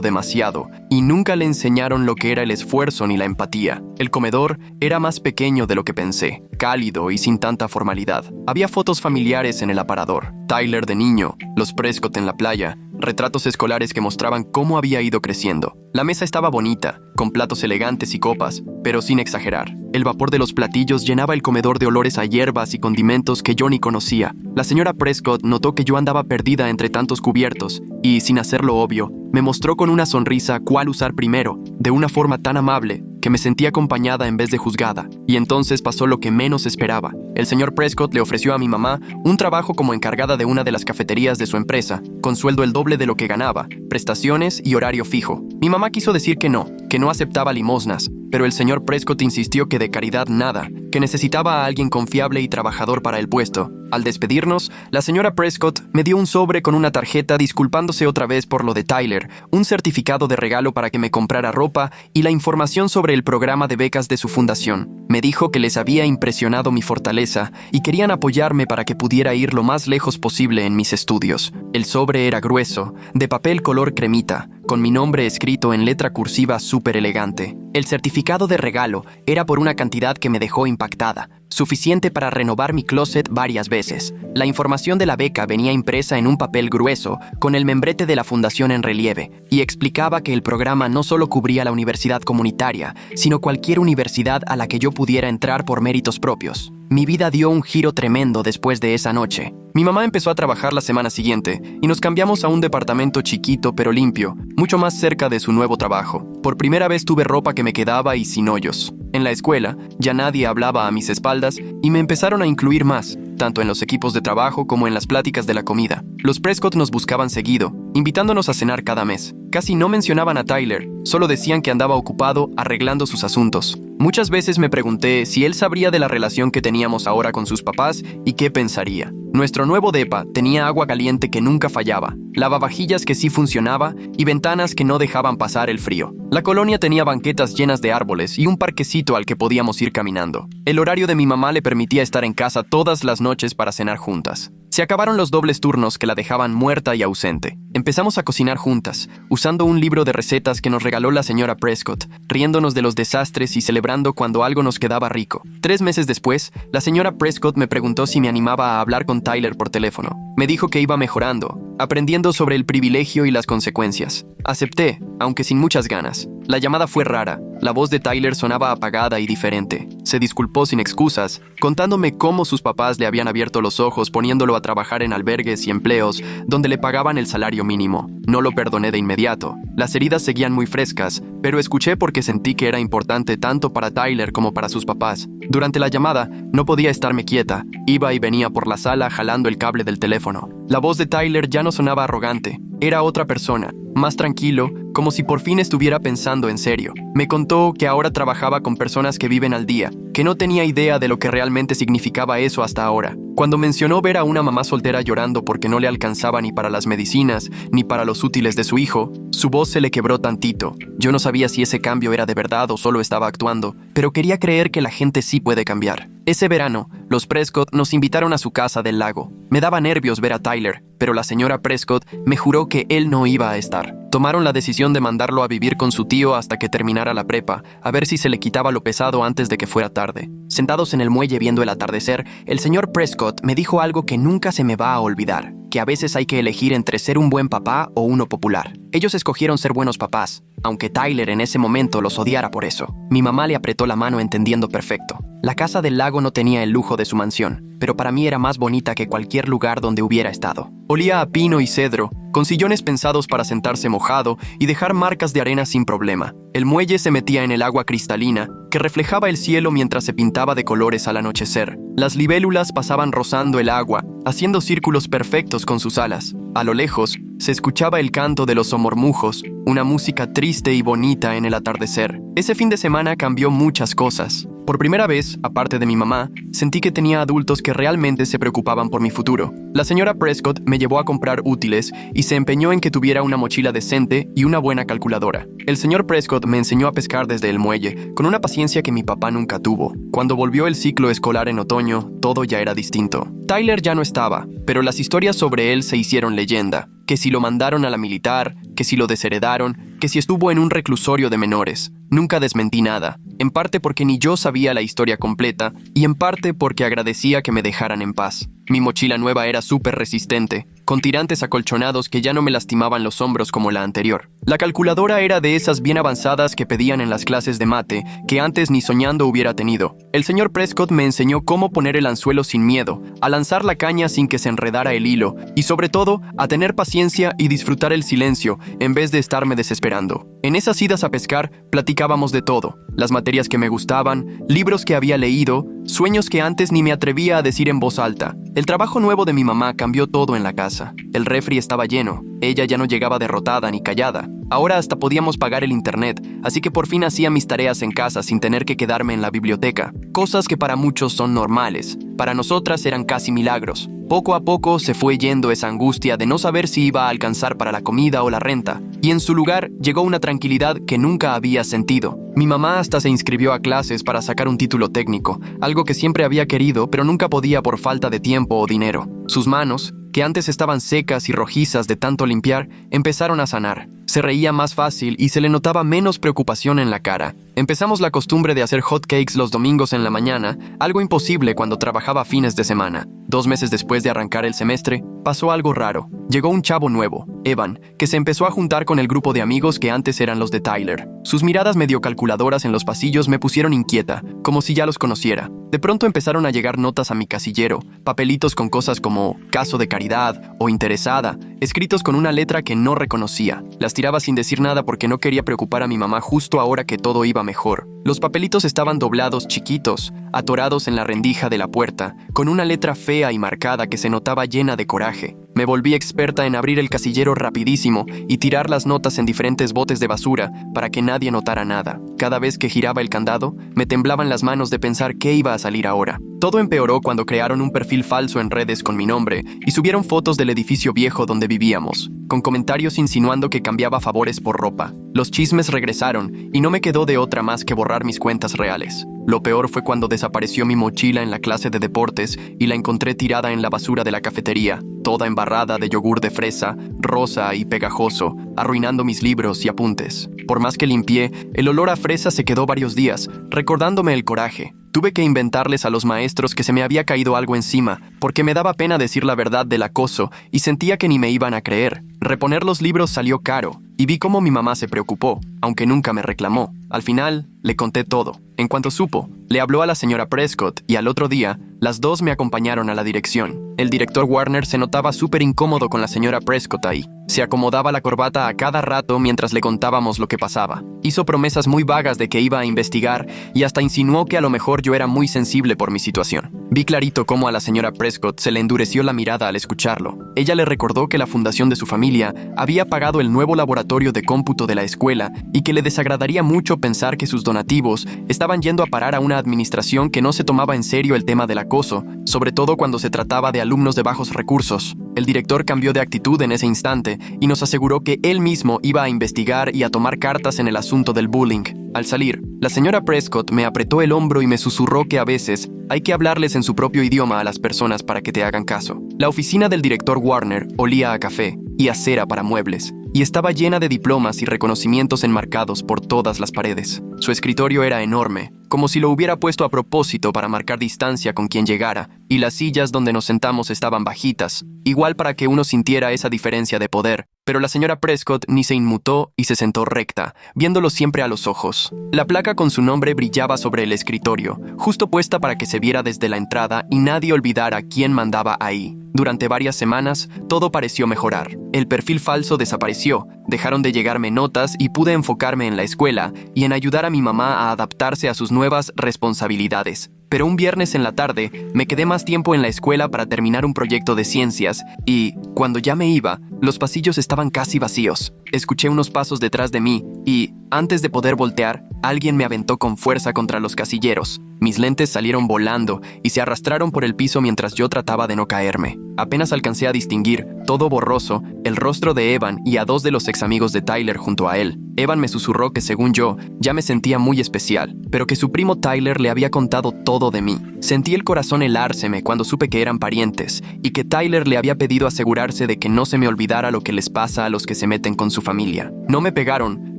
demasiado y nunca le enseñaron lo que era el esfuerzo ni la empatía. El comedor era más pequeño de lo que pensé, cálido y sin tanta formalidad. Había fotos familiares en el aparador, Tyler de niño, los Prescott en la playa, retratos escolares que mostraban cómo había ido creciendo. La mesa estaba bonita, con platos elegantes y copas, pero sin exagerar. El vapor de los platillos llenaba el comedor de olores a hierbas y condimentos que yo ni conocía. La señora Prescott notó que yo andaba perdida entre tantos cubiertos y, sin hacerlo obvio, me mostró con una sonrisa cuál usar primero, de una forma tan amable que me sentí acompañada en vez de juzgada. Y entonces pasó lo que menos esperaba. El señor Prescott le ofreció a mi mamá un trabajo como encargada de una de las cafeterías de su empresa, con sueldo el doble de lo que ganaba, prestaciones y horario fijo. Mi mamá quiso decir que no aceptaba limosnas, pero el señor Prescott insistió que de caridad nada, que necesitaba a alguien confiable y trabajador para el puesto. Al despedirnos, la señora Prescott me dio un sobre con una tarjeta disculpándose otra vez por lo de Tyler, un certificado de regalo para que me comprara ropa y la información sobre el programa de becas de su fundación. Me dijo que les había impresionado mi fortaleza y querían apoyarme para que pudiera ir lo más lejos posible en mis estudios. El sobre era grueso, de papel color cremita, con mi nombre escrito en letra cursiva súper elegante. El certificado de regalo era por una cantidad que me dejó impactada, suficiente para renovar mi closet varias veces. La información de la beca venía impresa en un papel grueso, con el membrete de la fundación en relieve, y explicaba que el programa no solo cubría la universidad comunitaria, sino cualquier universidad a la que yo pudiera entrar por méritos propios. Mi vida dio un giro tremendo después de esa noche. Mi mamá empezó a trabajar la semana siguiente y nos cambiamos a un departamento chiquito pero limpio, mucho más cerca de su nuevo trabajo. Por primera vez tuve ropa que me quedaba y sin hoyos. En la escuela, ya nadie hablaba a mis espaldas y me empezaron a incluir más, tanto en los equipos de trabajo como en las pláticas de la comida. Los Prescott nos buscaban seguido, invitándonos a cenar cada mes. Casi no mencionaban a Tyler, solo decían que andaba ocupado arreglando sus asuntos. Muchas veces me pregunté si él sabría de la relación que teníamos ahora con sus papás y qué pensaría. Nuestro nuevo depa tenía agua caliente que nunca fallaba, lavavajillas que sí funcionaba y ventanas que no dejaban pasar el frío. La colonia tenía banquetas llenas de árboles y un parquecito al que podíamos ir caminando. El horario de mi mamá le permitía estar en casa todas las noches para cenar juntas. Se acabaron los dobles turnos que la dejaban muerta y ausente. Empezamos a cocinar juntas, usando un libro de recetas que nos regaló la señora Prescott, riéndonos de los desastres y celebrando cuando algo nos quedaba rico. 3 meses después, la señora Prescott me preguntó si me animaba a hablar con Tyler por teléfono. Me dijo que iba mejorando, aprendiendo sobre el privilegio y las consecuencias. Acepté, aunque sin muchas ganas. La llamada fue rara. La voz de Tyler sonaba apagada y diferente. Se disculpó sin excusas, contándome cómo sus papás le habían abierto los ojos poniéndolo a trabajar en albergues y empleos donde le pagaban el salario mínimo. No lo perdoné de inmediato. Las heridas seguían muy frescas, pero escuché porque sentí que era importante tanto para Tyler como para sus papás. Durante la llamada, no podía estarme quieta. Iba y venía por la sala jalando el cable del teléfono. La voz de Tyler ya no sonaba arrogante. Era otra persona, más tranquilo, como si por fin estuviera pensando en serio. Me contó que ahora trabajaba con personas que viven al día, que no tenía idea de lo que realmente significaba eso hasta ahora. Cuando mencionó ver a una mamá soltera llorando porque no le alcanzaba ni para las medicinas, ni para los útiles de su hijo, su voz se le quebró tantito. Yo no sabía si ese cambio era de verdad o solo estaba actuando, pero quería creer que la gente sí puede cambiar. Ese verano, los Prescott nos invitaron a su casa del lago. Me daba nervios ver a Tyler, pero la señora Prescott me juró que él no iba a estar. Tomaron la decisión de mandarlo a vivir con su tío hasta que terminara la prepa, a ver si se le quitaba lo pesado antes de que fuera tarde. Sentados en el muelle viendo el atardecer, el señor Prescott me dijo algo que nunca se me va a olvidar, que a veces hay que elegir entre ser un buen papá o uno popular. Ellos escogieron ser buenos papás, aunque Tyler en ese momento los odiara por eso. Mi mamá le apretó la mano entendiendo perfecto. La casa del lago no tenía el lujo de su mansión, pero para mí era más bonita que cualquier lugar donde hubiera estado. Olía a pino y cedro, con sillones pensados para sentarse mojado y dejar marcas de arena sin problema. El muelle se metía en el agua cristalina, que reflejaba el cielo mientras se pintaba de colores al anochecer. Las libélulas pasaban rozando el agua, haciendo círculos perfectos con sus alas. A lo lejos, se escuchaba el canto de los somormujos, una música triste y bonita en el atardecer. Ese fin de semana cambió muchas cosas. Por primera vez, aparte de mi mamá, sentí que tenía adultos que realmente se preocupaban por mi futuro. La señora Prescott me llevó a comprar útiles y se empeñó en que tuviera una mochila decente y una buena calculadora. El señor Prescott me enseñó a pescar desde el muelle, con una paciencia que mi papá nunca tuvo. Cuando volvió el ciclo escolar en otoño, todo ya era distinto. Tyler ya no estaba, pero las historias sobre él se hicieron leyenda. Que si lo mandaron a la militar, que si lo desheredaron, que si estuvo en un reclusorio de menores. Nunca desmentí nada, en parte porque ni yo sabía la historia completa y en parte porque agradecía que me dejaran en paz. Mi mochila nueva era súper resistente, con tirantes acolchonados que ya no me lastimaban los hombros como la anterior. La calculadora era de esas bien avanzadas que pedían en las clases de mate, que antes ni soñando hubiera tenido. El señor Prescott me enseñó cómo poner el anzuelo sin miedo, a lanzar la caña sin que se enredara el hilo, y sobre todo, a tener paciencia y disfrutar el silencio, en vez de estarme desesperando. En esas idas a pescar, platicábamos de todo, las materias que me gustaban, libros que había leído, sueños que antes ni me atrevía a decir en voz alta. El trabajo nuevo de mi mamá cambió todo en la casa. El refri estaba lleno. Ella ya no llegaba derrotada ni callada. Ahora hasta podíamos pagar el internet, así que por fin hacía mis tareas en casa sin tener que quedarme en la biblioteca. Cosas que para muchos son normales. Para nosotras eran casi milagros. Poco a poco se fue yendo esa angustia de no saber si iba a alcanzar para la comida o la renta, y en su lugar llegó una tranquilidad que nunca había sentido. Mi mamá hasta se inscribió a clases para sacar un título técnico, algo que siempre había querido pero nunca podía por falta de tiempo o dinero. Sus manos, que antes estaban secas y rojizas de tanto limpiar, empezaron a sanar. Se reía más fácil y se le notaba menos preocupación en la cara. Empezamos la costumbre de hacer hot cakes los domingos en la mañana, algo imposible cuando trabajaba fines de semana. 2 meses después de arrancar el semestre, pasó algo raro. Llegó un chavo nuevo, Evan, que se empezó a juntar con el grupo de amigos que antes eran los de Tyler. Sus miradas medio calculadoras en los pasillos me pusieron inquieta, como si ya los conociera. De pronto empezaron a llegar notas a mi casillero, papelitos con cosas como caso de caridad o interesada, escritos con una letra que no reconocía. Las tiraba sin decir nada porque no quería preocupar a mi mamá justo ahora que todo iba mejor. Los papelitos estaban doblados chiquitos, atorados en la rendija de la puerta, con una letra fea y marcada que se notaba llena de coraje. Me volví experta en abrir el casillero rapidísimo y tirar las notas en diferentes botes de basura para que nadie notara nada. Cada vez que giraba el candado, me temblaban las manos de pensar qué iba a salir ahora. Todo empeoró cuando crearon un perfil falso en redes con mi nombre y subieron fotos del edificio viejo donde vivíamos, con comentarios insinuando que cambiaba favores por ropa. Los chismes regresaron y no me quedó de otra más que borrar mis cuentas reales. Lo peor fue cuando desapareció mi mochila en la clase de deportes y la encontré tirada en la basura de la cafetería, toda embarrada de yogur de fresa, rosa y pegajoso, arruinando mis libros y apuntes. Por más que limpié, el olor a fresa se quedó varios días, recordándome el coraje. Tuve que inventarles a los maestros que se me había caído algo encima, porque me daba pena decir la verdad del acoso y sentía que ni me iban a creer. Reponer los libros salió caro, y vi cómo mi mamá se preocupó, aunque nunca me reclamó. Al final, le conté todo. En cuanto supo, le habló a la señora Prescott y al otro día, las dos me acompañaron a la dirección. El director Warner se notaba súper incómodo con la señora Prescott ahí. Se acomodaba la corbata a cada rato mientras le contábamos lo que pasaba. Hizo promesas muy vagas de que iba a investigar y hasta insinuó que a lo mejor yo era muy sensible por mi situación. Vi clarito cómo a la señora Prescott se le endureció la mirada al escucharlo. Ella le recordó que la fundación de su familia había pagado el nuevo laboratorio de cómputo de la escuela y que le desagradaría mucho pensar que sus donativos estaban yendo a parar a una administración que no se tomaba en serio el tema del acoso, sobre todo cuando se trataba de alumnos de bajos recursos. El director cambió de actitud en ese instante y nos aseguró que él mismo iba a investigar y a tomar cartas en el asunto del bullying. Al salir, la señora Prescott me apretó el hombro y me susurró que a veces hay que hablarles en su propio idioma a las personas para que te hagan caso. La oficina del director Warner olía a café y a cera para muebles, y estaba llena de diplomas y reconocimientos enmarcados por todas las paredes. Su escritorio era enorme, como si lo hubiera puesto a propósito para marcar distancia con quien llegara, y las sillas donde nos sentamos estaban bajitas, igual para que uno sintiera esa diferencia de poder. Pero la señora Prescott ni se inmutó y se sentó recta, viéndolo siempre a los ojos. La placa con su nombre brillaba sobre el escritorio, justo puesta para que se viera desde la entrada y nadie olvidara quién mandaba ahí. Durante varias semanas, todo pareció mejorar. El perfil falso desapareció, dejaron de llegarme notas y pude enfocarme en la escuela y en ayudar a mi mamá a adaptarse a sus nuevas responsabilidades. Pero un viernes en la tarde me quedé más tiempo en la escuela para terminar un proyecto de ciencias y, cuando ya me iba, Los pasillos estaban casi vacíos. Escuché unos pasos detrás de mí y, antes de poder voltear, alguien me aventó con fuerza contra los casilleros. Mis lentes salieron volando y se arrastraron por el piso mientras yo trataba de no caerme. Apenas alcancé a distinguir, todo borroso, el rostro de Evan y a dos de los ex amigos de Tyler junto a él. Evan me susurró que según yo, ya me sentía muy especial, pero que su primo Tyler le había contado todo de mí. Sentí el corazón helárseme cuando supe que eran parientes y que Tyler le había pedido asegurarse de que no se me olvidara lo que les pasa a los que se meten con su familia. No me pegaron,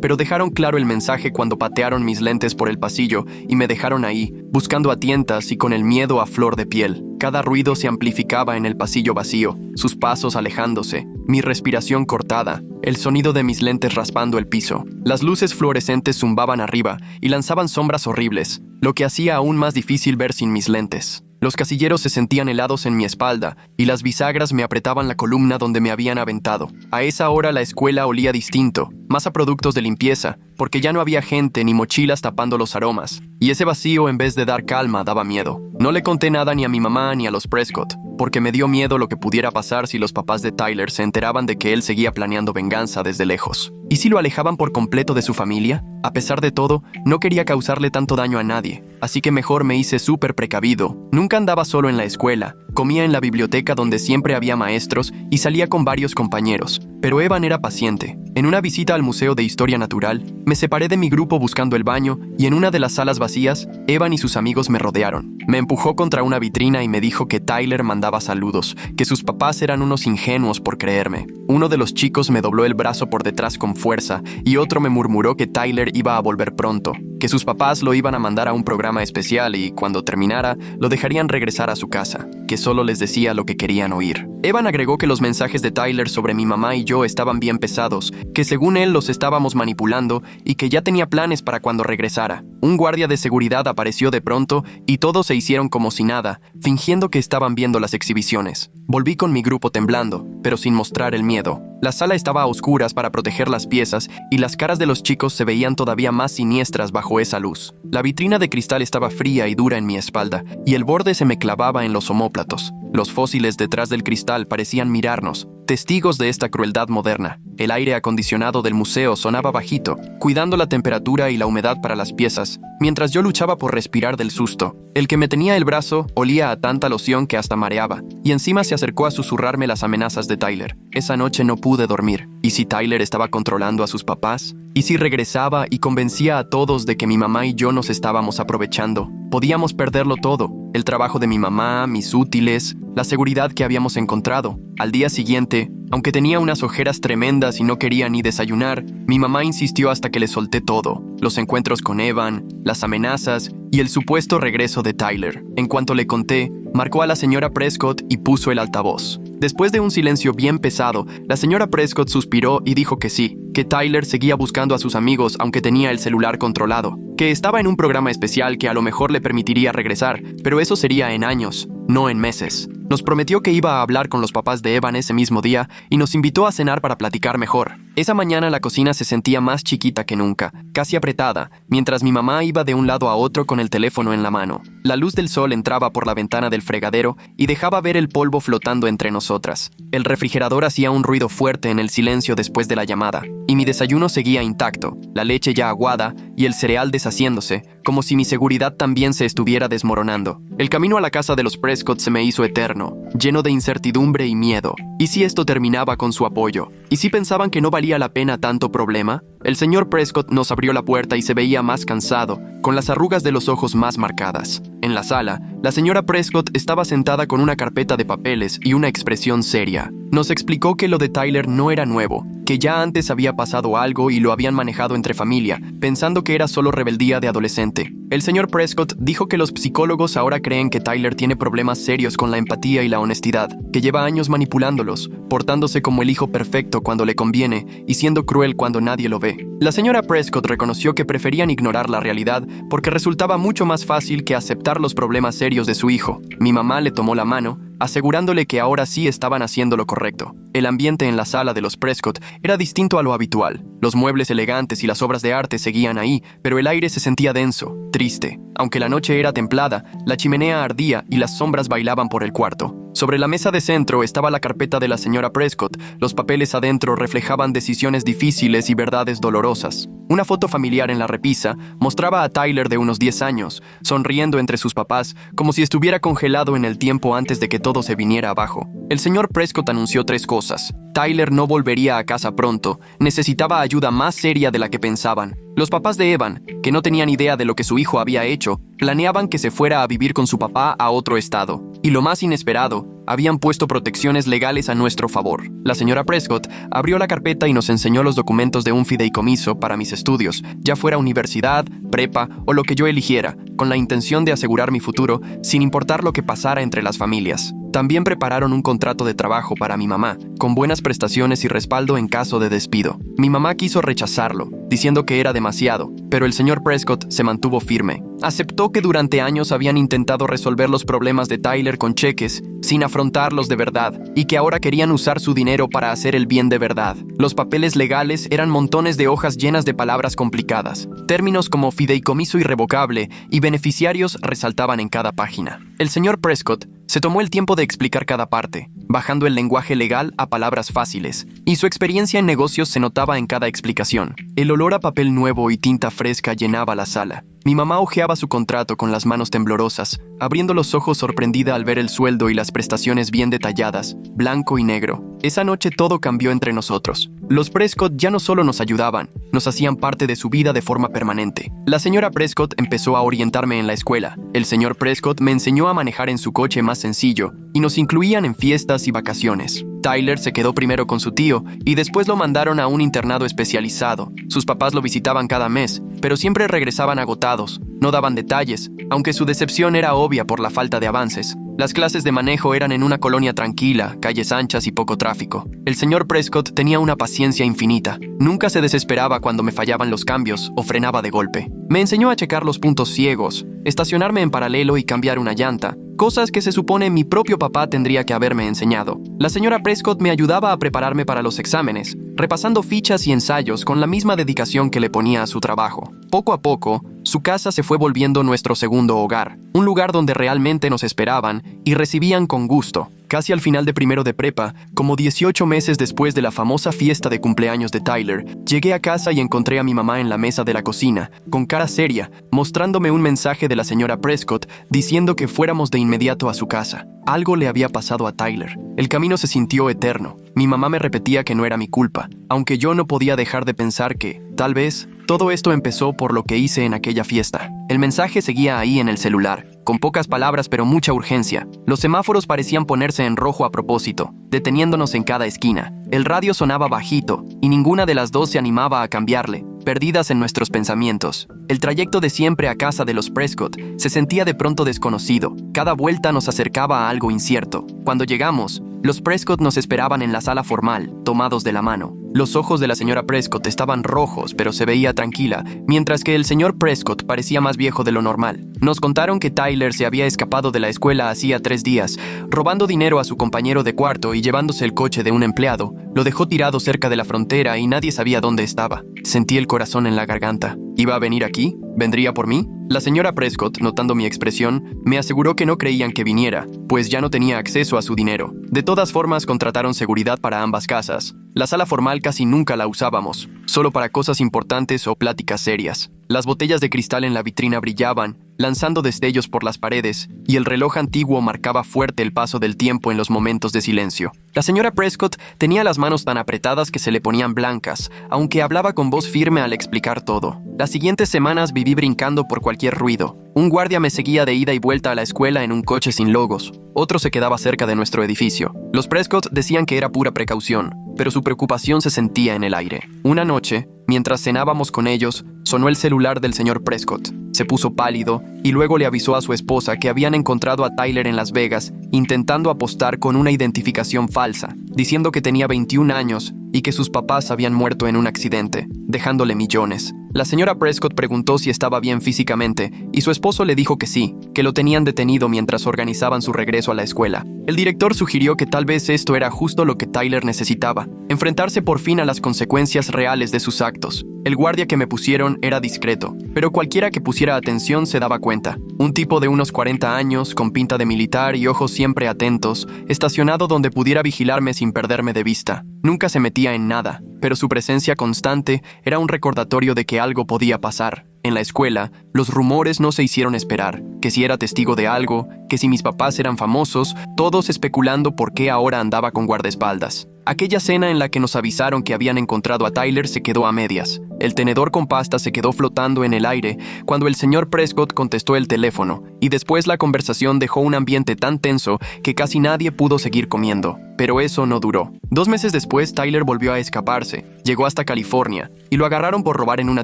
pero dejaron claro el mensaje cuando patearon mis lentes por el pasillo y me dejaron ahí, buscando a tientas y con el miedo a flor de piel. Cada ruido se amplificaba en el pasillo vacío, sus pasos alejándose, mi respiración cortada, el sonido de mis lentes raspando el piso. Las luces fluorescentes zumbaban arriba y lanzaban sombras horribles, lo que hacía aún más difícil ver sin mis lentes. Los casilleros se sentían helados en mi espalda y las bisagras me apretaban la columna donde me habían aventado. A esa hora la escuela olía distinto, más a productos de limpieza, porque ya no había gente ni mochilas tapando los aromas. Y ese vacío, en vez de dar calma, daba miedo. No le conté nada ni a mi mamá ni a los Prescott, porque me dio miedo lo que pudiera pasar si los papás de Tyler se enteraban de que él seguía planeando venganza desde lejos. ¿Y si lo alejaban por completo de su familia? A pesar de todo, no quería causarle tanto daño a nadie, así que mejor me hice súper precavido. Nunca andaba solo en la escuela, comía en la biblioteca donde siempre había maestros y salía con varios compañeros. Pero Evan era paciente. En una visita al Museo de Historia Natural, me separé de mi grupo buscando el baño y en una de las salas vacías, Evan y sus amigos me rodearon. Me empujó contra una vitrina y me dijo que Tyler mandaba saludos, que sus papás eran unos ingenuos por creerme. Uno de los chicos me dobló el brazo por detrás con fuerza y otro me murmuró que Tyler iba a volver pronto, que sus papás lo iban a mandar a un programa especial y cuando terminara lo dejarían regresar a su casa, que solo les decía lo que querían oír. Evan agregó que los mensajes de Tyler sobre mi mamá y yo estaban bien pesados, que según él los estábamos manipulando y que ya tenía planes para cuando regresara. Un guardia de seguridad apareció de pronto y todos se hicieron como si nada, fingiendo que estaban viendo las exhibiciones. Volví con mi grupo temblando, pero sin mostrar el miedo. La sala estaba a oscuras para proteger las piezas y las caras de los chicos se veían todavía más siniestras bajo esa luz. La vitrina de cristal estaba fría y dura en mi espalda y el borde se me clavaba en los omóplatos. Los fósiles detrás del cristal parecían mirarnos, testigos de esta crueldad moderna. El aire acondicionado del museo sonaba bajito, cuidando la temperatura y la humedad para las piezas, mientras yo luchaba por respirar del susto. El que me tenía el brazo olía a tanta loción que hasta mareaba, y encima se acercó a susurrarme las amenazas de Tyler. Esa noche no pude dormir. ¿Y si Tyler estaba controlando a sus papás? ¿Y si regresaba y convencía a todos de que mi mamá y yo nos estábamos aprovechando? Podíamos perderlo todo. El trabajo de mi mamá, mis útiles, la seguridad que habíamos encontrado. Al día siguiente, aunque tenía unas ojeras tremendas y no quería ni desayunar, mi mamá insistió hasta que le solté todo. Los encuentros con Evan, las amenazas y el supuesto regreso de Tyler. En cuanto le conté, marcó a la señora Prescott y puso el altavoz. Después de un silencio bien pesado, la señora Prescott suspiró y dijo que sí, que Tyler seguía buscando a sus amigos aunque tenía el celular controlado, que estaba en un programa especial que a lo mejor le permitiría regresar, pero eso sería en años, no en meses. Nos prometió que iba a hablar con los papás de Evan ese mismo día y nos invitó a cenar para platicar mejor. Esa mañana la cocina se sentía más chiquita que nunca, casi apretada, mientras mi mamá iba de un lado a otro con el teléfono en la mano. La luz del sol entraba por la ventana del fregadero y dejaba ver el polvo flotando entre nosotras. El refrigerador hacía un ruido fuerte en el silencio después de la llamada, y mi desayuno seguía intacto, la leche ya aguada y el cereal deshaciéndose, como si mi seguridad también se estuviera desmoronando. El camino a la casa de los Prescott se me hizo eterno, lleno de incertidumbre y miedo. ¿Y si esto terminaba con su apoyo? ¿Y si pensaban que no valía la pena tanto problema? El señor Prescott nos abrió la puerta y se veía más cansado, con las arrugas de los ojos más marcadas. En la sala, la señora Prescott estaba sentada con una carpeta de papeles y una expresión seria. Nos explicó que lo de Tyler no era nuevo, que ya antes había pasado algo y lo habían manejado entre familia, pensando que era solo rebeldía de adolescente. El señor Prescott dijo que los psicólogos ahora creen que Tyler tiene problemas serios con la empatía y la honestidad, que lleva años manipulándolos, portándose como el hijo perfecto cuando le conviene y siendo cruel cuando nadie lo ve. La señora Prescott reconoció que preferían ignorar la realidad porque resultaba mucho más fácil que aceptar los problemas serios de su hijo. Mi mamá le tomó la mano, asegurándole que ahora sí estaban haciendo lo correcto. El ambiente en la sala de los Prescott era distinto a lo habitual. Los muebles elegantes y las obras de arte seguían ahí, pero el aire se sentía denso, triste. Aunque la noche era templada, la chimenea ardía y las sombras bailaban por el cuarto. Sobre la mesa de centro estaba la carpeta de la señora Prescott. Los papeles adentro reflejaban decisiones difíciles y verdades dolorosas. Una foto familiar en la repisa mostraba a Tyler de unos 10 años, sonriendo entre sus papás, como si estuviera congelado en el tiempo antes de que todo se viniera abajo. El señor Prescott anunció 3 cosas. Tyler no volvería a casa pronto, necesitaba ayuda más seria de la que pensaban. Los papás de Evan, que no tenían idea de lo que su hijo había hecho, planeaban que se fuera a vivir con su papá a otro estado. Y lo más inesperado, habían puesto protecciones legales a nuestro favor. La señora Prescott abrió la carpeta y nos enseñó los documentos de un fideicomiso para mis estudios, ya fuera universidad, prepa o lo que yo eligiera, con la intención de asegurar mi futuro sin importar lo que pasara entre las familias. También prepararon un contrato de trabajo para mi mamá, con buenas prestaciones y respaldo en caso de despido. Mi mamá quiso rechazarlo, diciendo que era demasiado, pero el señor Prescott se mantuvo firme. Aceptó que durante años habían intentado resolver los problemas de Tyler con cheques, sin afrontarlos de verdad, y que ahora querían usar su dinero para hacer el bien de verdad. Los papeles legales eran montones de hojas llenas de palabras complicadas. Términos como fideicomiso irrevocable y beneficiarios resaltaban en cada página. El señor Prescott se tomó el tiempo de explicar cada parte, bajando el lenguaje legal a palabras fáciles, y su experiencia en negocios se notaba en cada explicación. El olor a papel nuevo y tinta fresca llenaba la sala. Mi mamá hojeaba su contrato con las manos temblorosas, abriendo los ojos sorprendida al ver el sueldo y las prestaciones bien detalladas, blanco y negro. Esa noche todo cambió entre nosotros. Los Prescott ya no solo nos ayudaban, nos hacían parte de su vida de forma permanente. La señora Prescott empezó a orientarme en la escuela. El señor Prescott me enseñó a manejar en su coche más sencillo y nos incluían en fiestas y vacaciones. Tyler se quedó primero con su tío y después lo mandaron a un internado especializado. Sus papás lo visitaban cada mes, pero siempre regresaban agotados. No daban detalles, aunque su decepción era obvia por la falta de avances. Las clases de manejo eran en una colonia tranquila, calles anchas y poco tráfico. El señor Prescott tenía una paciencia infinita. Nunca se desesperaba cuando me fallaban los cambios o frenaba de golpe. Me enseñó a checar los puntos ciegos, estacionarme en paralelo y cambiar una llanta, cosas que se supone mi propio papá tendría que haberme enseñado. La señora Prescott me ayudaba a prepararme para los exámenes, repasando fichas y ensayos con la misma dedicación que le ponía a su trabajo. Poco a poco, su casa se fue volviendo nuestro segundo hogar, un lugar donde realmente nos esperaban y recibían con gusto. Casi al final de primero de prepa, como 18 meses después de la famosa fiesta de cumpleaños de Tyler, llegué a casa y encontré a mi mamá en la mesa de la cocina, con cara seria, mostrándome un mensaje de la señora Prescott diciendo que fuéramos de inmediato a su casa. Algo le había pasado a Tyler. El camino se sintió eterno. Mi mamá me repetía que no era mi culpa, aunque yo no podía dejar de pensar que, tal vez, todo esto empezó por lo que hice en aquella fiesta. El mensaje seguía ahí en el celular, con pocas palabras pero mucha urgencia. Los semáforos parecían ponerse en rojo a propósito, deteniéndonos en cada esquina. El radio sonaba bajito, y ninguna de las dos se animaba a cambiarle, perdidas en nuestros pensamientos. El trayecto de siempre a casa de los Prescott se sentía de pronto desconocido. Cada vuelta nos acercaba a algo incierto. Cuando llegamos, los Prescott nos esperaban en la sala formal, tomados de la mano. Los ojos de la señora Prescott estaban rojos, pero se veía tranquila, mientras que el señor Prescott parecía más viejo de lo normal. Nos contaron que Tyler se había escapado de la escuela hacía 3 días, robando dinero a su compañero de cuarto y llevándose el coche de un empleado. Lo dejó tirado cerca de la frontera y nadie sabía dónde estaba. Sentí el corazón en la garganta. ¿Iba a venir aquí? ¿Vendría por mí? La señora Prescott, notando mi expresión, me aseguró que no creían que viniera, pues ya no tenía acceso a su dinero. De todas formas, contrataron seguridad para ambas casas. La sala formal casi nunca la usábamos, solo para cosas importantes o pláticas serias. Las botellas de cristal en la vitrina brillaban, lanzando destellos por las paredes, y el reloj antiguo marcaba fuerte el paso del tiempo en los momentos de silencio. La señora Prescott tenía las manos tan apretadas que se le ponían blancas, aunque hablaba con voz firme al explicar todo. Las siguientes semanas viví brincando por cualquier ruido. Un guardia me seguía de ida y vuelta a la escuela en un coche sin logos. Otro se quedaba cerca de nuestro edificio. Los Prescott decían que era pura precaución, pero su preocupación se sentía en el aire. Una noche, mientras cenábamos con ellos, sonó el celular del señor Prescott. Se puso pálido y luego le avisó a su esposa que habían encontrado a Tyler en Las Vegas intentando apostar con una identificación falsa, diciendo que tenía 21 años y que sus papás habían muerto en un accidente, dejándole millones. La señora Prescott preguntó si estaba bien físicamente y su esposo le dijo que sí, que lo tenían detenido mientras organizaban su regreso a la escuela. El director sugirió que tal vez esto era justo lo que Tyler necesitaba, enfrentarse por fin a las consecuencias reales de sus actos. El guardia que me pusieron era discreto, pero cualquiera que pusiera atención se daba cuenta. Un tipo de unos 40 años, con pinta de militar y ojos siempre atentos, estacionado donde pudiera vigilarme sin perderme de vista. Nunca se metía en nada, pero su presencia constante era un recordatorio de que algo podía pasar. En la escuela, los rumores no se hicieron esperar, que si era testigo de algo, que si mis papás eran famosos, todos especulando por qué ahora andaba con guardaespaldas. Aquella cena en la que nos avisaron que habían encontrado a Tyler se quedó a medias. El tenedor con pasta se quedó flotando en el aire cuando el señor Prescott contestó el teléfono, y después la conversación dejó un ambiente tan tenso que casi nadie pudo seguir comiendo. Pero eso no duró. 2 meses después, Tyler volvió a escaparse. Llegó hasta California y lo agarraron por robar en una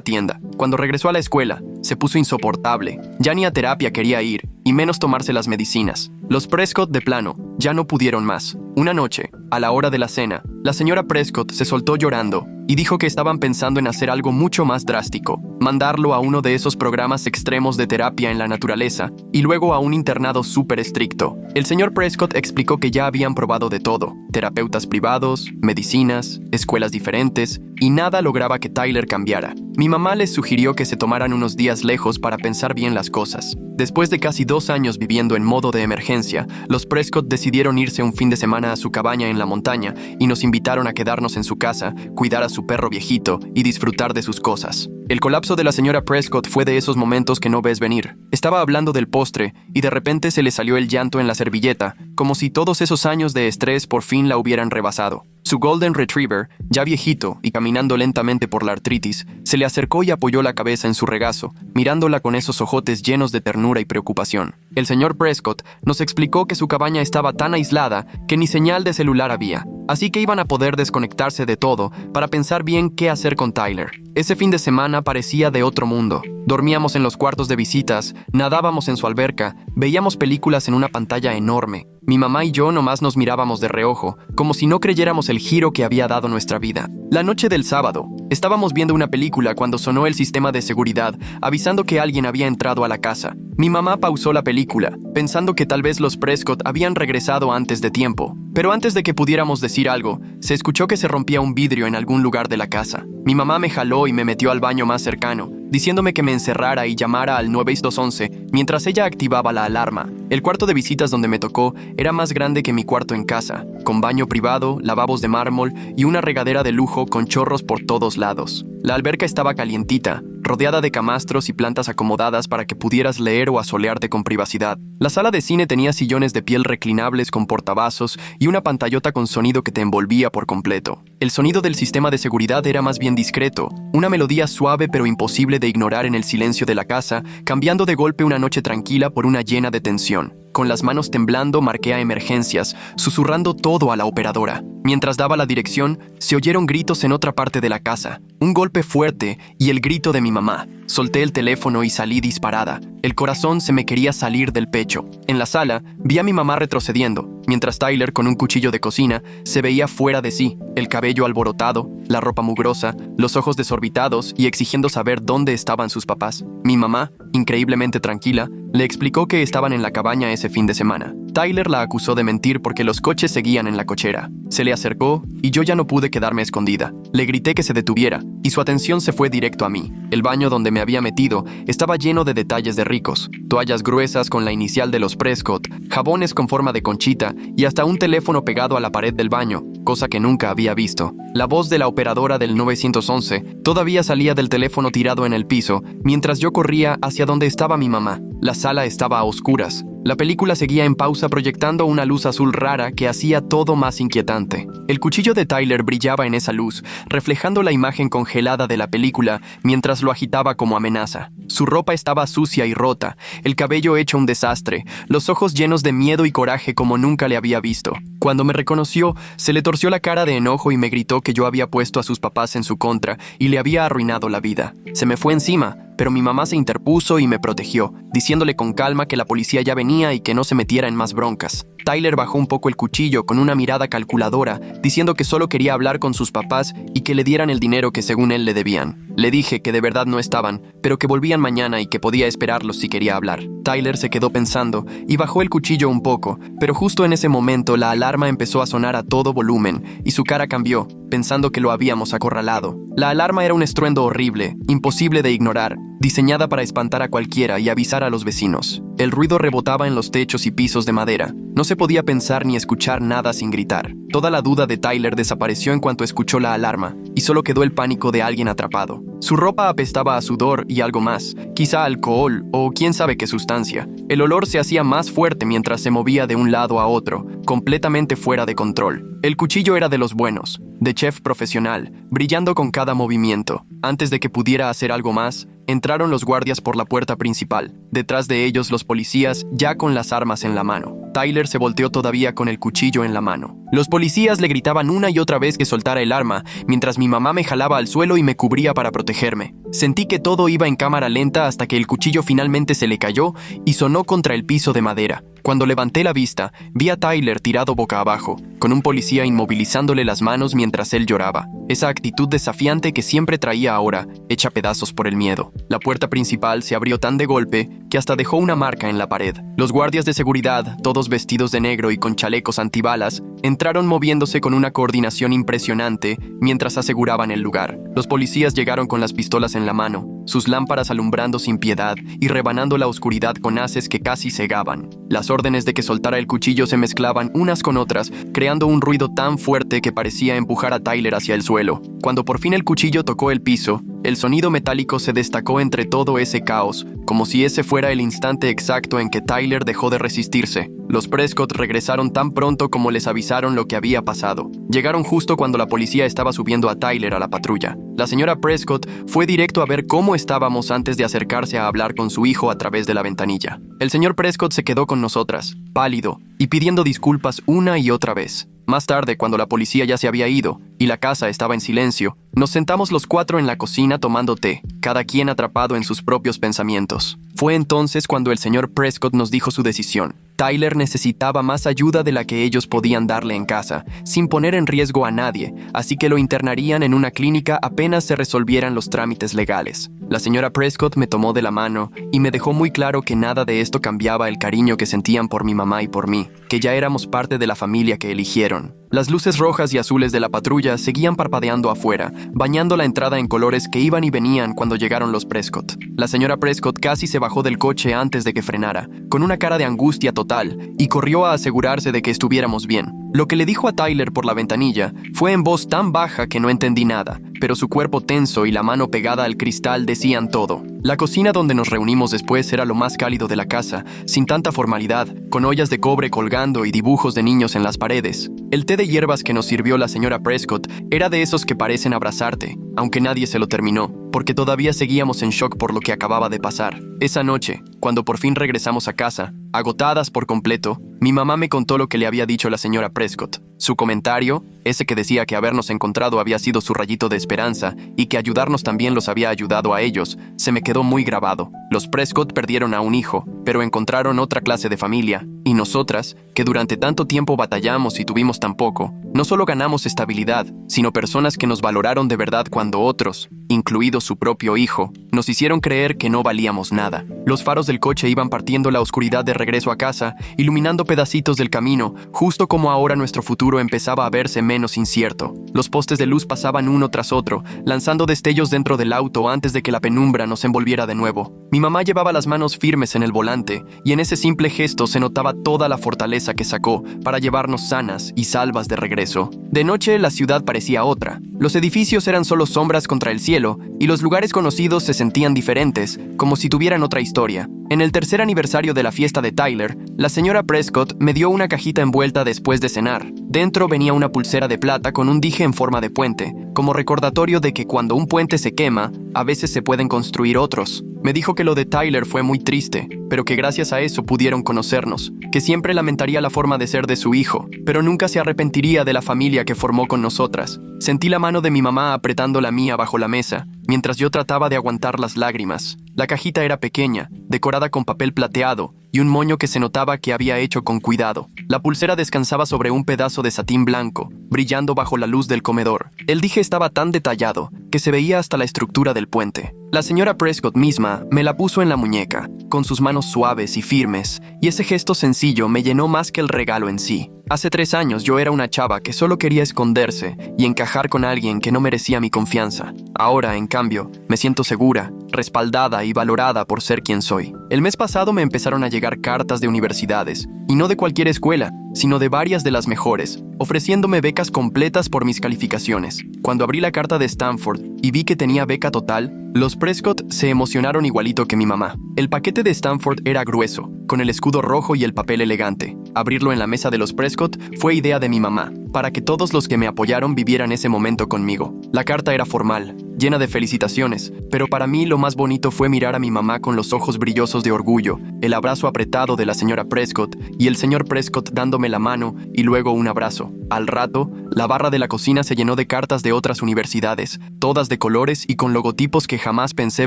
tienda. Cuando regresó a la escuela, se puso insoportable. Ya ni a terapia quería ir, y menos tomarse las medicinas. Los Prescott, de plano, ya no pudieron más. Una noche, a la hora de la cena, la señora Prescott se soltó llorando y dijo que estaban pensando en hacer algo mucho más drástico, mandarlo a uno de esos programas extremos de terapia en la naturaleza y luego a un internado súper estricto. El señor Prescott explicó que ya habían probado de todo, terapeutas privados, medicinas, escuelas diferentes, y nada lograba que Tyler cambiara. Mi mamá les sugirió que se tomaran unos días lejos para pensar bien las cosas. Después de casi 2 años viviendo en modo de emergencia, los Prescott decidieron irse un fin de semana a su cabaña en la montaña y nos invitaron a quedarnos en su casa, cuidar a su perro viejito y disfrutar de sus cosas. El colapso de la señora Prescott fue de esos momentos que no ves venir. Estaba hablando del postre y de repente se le salió el llanto en la servilleta, como si todos esos años de estrés por fin la hubieran rebasado. Su Golden Retriever, ya viejito y caminando lentamente por la artritis, se le acercó y apoyó la cabeza en su regazo, mirándola con esos ojotes llenos de ternura y preocupación. El señor Prescott nos explicó que su cabaña estaba tan aislada que ni señal de celular había, así que iban a poder desconectarse de todo para pensar bien qué hacer con Tyler. Ese fin de semana parecía de otro mundo. Dormíamos en los cuartos de visitas, nadábamos en su alberca, veíamos películas en una pantalla enorme. Mi mamá y yo nomás nos mirábamos de reojo, como si no creyéramos el giro que había dado nuestra vida. La noche del sábado, estábamos viendo una película cuando sonó el sistema de seguridad, avisando que alguien había entrado a la casa. Mi mamá pausó la película, pensando que tal vez los Prescott habían regresado antes de tiempo. Pero antes de que pudiéramos decir algo, se escuchó que se rompía un vidrio en algún lugar de la casa. Mi mamá me jaló y me metió al baño más cercano, diciéndome que me encerrara y llamara al 911 mientras ella activaba la alarma. El cuarto de visitas donde me tocó era más grande que mi cuarto en casa, con baño privado, lavabos de mármol y una regadera de lujo con chorros por todos lados. La alberca estaba calientita, rodeada de camastros y plantas acomodadas para que pudieras leer o asolearte con privacidad. La sala de cine tenía sillones de piel reclinables con portavasos y una pantallota con sonido que te envolvía por completo. El sonido del sistema de seguridad era más bien discreto, una melodía suave pero imposible de ignorar en el silencio de la casa, cambiando de golpe una noche tranquila por una llena de tensión. Con las manos temblando marqué a emergencias, susurrando todo a la operadora. Mientras daba la dirección, se oyeron gritos en otra parte de la casa, un golpe fuerte y el grito de mi mamá. Solté el teléfono y salí disparada. El corazón se me quería salir del pecho. En la sala, vi a mi mamá retrocediendo, mientras Tyler, con un cuchillo de cocina, se veía fuera de sí, el cabello alborotado, la ropa mugrosa, los ojos desorbitados y exigiendo saber dónde estaban sus papás. Mi mamá, increíblemente tranquila, le explicó que estaban en la cabaña ese fin de semana. Tyler la acusó de mentir porque los coches seguían en la cochera. Se le acercó y yo ya no pude quedarme escondida. Le grité que se detuviera y su atención se fue directo a mí. El baño donde me había metido estaba lleno de detalles de ricos, toallas gruesas con la inicial de los Prescott, jabones con forma de conchita y hasta un teléfono pegado a la pared del baño, cosa que nunca había visto. La voz de la operadora del 911 todavía salía del teléfono tirado en el piso mientras yo corría hacia donde estaba mi mamá. La sala estaba a oscuras. La película seguía en pausa proyectando una luz azul rara que hacía todo más inquietante. El cuchillo de Tyler brillaba en esa luz, reflejando la imagen congelada de la película mientras lo agitaba como amenaza. Su ropa estaba sucia y rota, el cabello hecho un desastre, los ojos llenos de miedo y coraje como nunca le había visto. Cuando me reconoció, se le torció la cara de enojo y me gritó que yo había puesto a sus papás en su contra y le había arruinado la vida. Se me fue encima, pero mi mamá se interpuso y me protegió, diciéndole con calma que la policía ya venía y que no se metiera en más broncas. Tyler bajó un poco el cuchillo con una mirada calculadora, diciendo que solo quería hablar con sus papás y que le dieran el dinero que según él le debían. Le dije que de verdad no estaban, pero que volvían mañana y que podía esperarlos si quería hablar. Tyler se quedó pensando y bajó el cuchillo un poco, pero justo en ese momento la alarma empezó a sonar a todo volumen y su cara cambió, pensando que lo habíamos acorralado. La alarma era un estruendo horrible, imposible de ignorar, diseñada para espantar a cualquiera y avisar a los vecinos. El ruido rebotaba en los techos y pisos de madera. No se podía pensar ni escuchar nada sin gritar. Toda la duda de Tyler desapareció en cuanto escuchó la alarma, y solo quedó el pánico de alguien atrapado. Su ropa apestaba a sudor y algo más, quizá alcohol o quién sabe qué sustancia. El olor se hacía más fuerte mientras se movía de un lado a otro, completamente fuera de control. El cuchillo era de los buenos, de chef profesional, brillando con cada movimiento. Antes de que pudiera hacer algo más, entraron los guardias por la puerta principal. Detrás de ellos los policías, ya con las armas en la mano. Tyler se volteó todavía con el cuchillo en la mano. Los policías le gritaban una y otra vez que soltara el arma, mientras mi mamá me jalaba al suelo y me cubría para protegerme. Sentí que todo iba en cámara lenta hasta que el cuchillo finalmente se le cayó y sonó contra el piso de madera. Cuando levanté la vista, vi a Tyler tirado boca abajo, con un policía inmovilizándole las manos mientras él lloraba. Esa actitud desafiante que siempre traía ahora, hecha pedazos por el miedo. La puerta principal se abrió tan de golpe que hasta dejó una marca en la pared. Los guardias de seguridad, todos vestidos de negro y con chalecos antibalas, entraron moviéndose con una coordinación impresionante mientras aseguraban el lugar. Los policías llegaron con las pistolas en la mano, sus lámparas alumbrando sin piedad y rebanando la oscuridad con haces que casi cegaban. Las órdenes de que soltara el cuchillo se mezclaban unas con otras, creando un ruido tan fuerte que parecía empujar a Tyler hacia el suelo. Cuando por fin el cuchillo tocó el piso, el sonido metálico se destacó entre todo ese caos, como si ese fuera el instante exacto en que Tyler dejó de resistirse. Los Prescott regresaron tan pronto como les avisaron lo que había pasado. Llegaron justo cuando la policía estaba subiendo a Tyler a la patrulla. La señora Prescott fue directo a ver cómo estábamos antes de acercarse a hablar con su hijo a través de la ventanilla. El señor Prescott se quedó con nosotras, pálido, y pidiendo disculpas una y otra vez. Más tarde, cuando la policía ya se había ido y la casa estaba en silencio, nos sentamos los cuatro en la cocina tomando té, cada quien atrapado en sus propios pensamientos. Fue entonces cuando el señor Prescott nos dijo su decisión. Tyler necesitaba más ayuda de la que ellos podían darle en casa, sin poner en riesgo a nadie, así que lo internarían en una clínica apenas se resolvieran los trámites legales. La señora Prescott me tomó de la mano y me dejó muy claro que nada de esto cambiaba el cariño que sentían por mi mamá y por mí, que ya éramos parte de la familia que eligieron. Las luces rojas y azules de la patrulla seguían parpadeando afuera, bañando la entrada en colores que iban y venían cuando llegaron los Prescott. La señora Prescott casi se bajó del coche antes de que frenara, con una cara de angustia total, y corrió a asegurarse de que estuviéramos bien. Lo que le dijo a Tyler por la ventanilla fue en voz tan baja que no entendí nada, pero su cuerpo tenso y la mano pegada al cristal decían todo. La cocina donde nos reunimos después era lo más cálido de la casa, sin tanta formalidad, con ollas de cobre colgando y dibujos de niños en las paredes. El té de hierbas que nos sirvió la señora Prescott era de esos que parecen abrazarte, aunque nadie se lo terminó, porque todavía seguíamos en shock por lo que acababa de pasar. Esa noche, cuando por fin regresamos a casa, agotadas por completo, mi mamá me contó lo que le había dicho la señora Prescott. Su comentario, ese que decía que habernos encontrado había sido su rayito de esperanza y que ayudarnos también los había ayudado a ellos, se me quedó muy grabado. Los Prescott perdieron a un hijo, pero encontraron otra clase de familia, y nosotras, que durante tanto tiempo batallamos y tuvimos tan poco, no solo ganamos estabilidad, sino personas que nos valoraron de verdad cuando otros, incluido su propio hijo, nos hicieron creer que no valíamos nada. Los faros del coche iban partiendo la oscuridad de regreso a casa, iluminando pedacitos del camino, justo como ahora nuestro futuro empezaba a verse menos incierto. Los postes de luz pasaban uno tras otro, lanzando destellos dentro del auto antes de que la penumbra nos envolviera de nuevo. Mi mamá llevaba las manos firmes en el volante, y en ese simple gesto se notaba toda la fortaleza que sacó para llevarnos sanas y salvas de regreso. De noche la ciudad parecía otra. Los edificios eran solo sombras contra el cielo, y los lugares conocidos se sentían diferentes, como si tuvieran otra historia. En el tercer aniversario de la fiesta de Tyler, la señora Prescott me dio una cajita envuelta después de cenar. Dentro venía una pulsera de plata con un dije en forma de puente, como recordatorio de que cuando un puente se quema, a veces se pueden construir otros. Me dijo que lo de Tyler fue muy triste, pero que gracias a eso pudieron conocernos, que siempre lamentaría la forma de ser de su hijo, pero nunca se arrepentiría de la familia que formó con nosotras. Sentí la mano de mi mamá apretando la mía bajo la mesa, mientras yo trataba de aguantar las lágrimas. La cajita era pequeña, decorada con papel plateado, y un moño que se notaba que había hecho con cuidado. La pulsera descansaba sobre un pedazo de satín blanco, brillando bajo la luz del comedor. El dije estaba tan detallado que se veía hasta la estructura del puente. La señora Prescott misma me la puso en la muñeca, con sus manos suaves y firmes, y ese gesto sencillo me llenó más que el regalo en sí. Hace 3 años yo era una chava que solo quería esconderse y encajar con alguien que no merecía mi confianza. Ahora, en cambio, me siento segura, respaldada y valorada por ser quien soy. El mes pasado me empezaron a llegar cartas de universidades, y no de cualquier escuela, sino de varias de las mejores, ofreciéndome becas completas por mis calificaciones. Cuando abrí la carta de Stanford y vi que tenía beca total, los Prescott se emocionaron igualito que mi mamá. El paquete de Stanford era grueso, con el escudo rojo y el papel elegante. Abrirlo en la mesa de los Prescott fue idea de mi mamá, para que todos los que me apoyaron vivieran ese momento conmigo. La carta era formal, llena de felicitaciones, pero para mí lo más bonito fue mirar a mi mamá con los ojos brillosos de orgullo, el abrazo apretado de la señora Prescott y el señor Prescott dándome la mano y luego un abrazo. Al rato, la barra de la cocina se llenó de cartas de otras universidades, todas de colores y con logotipos que jamás pensé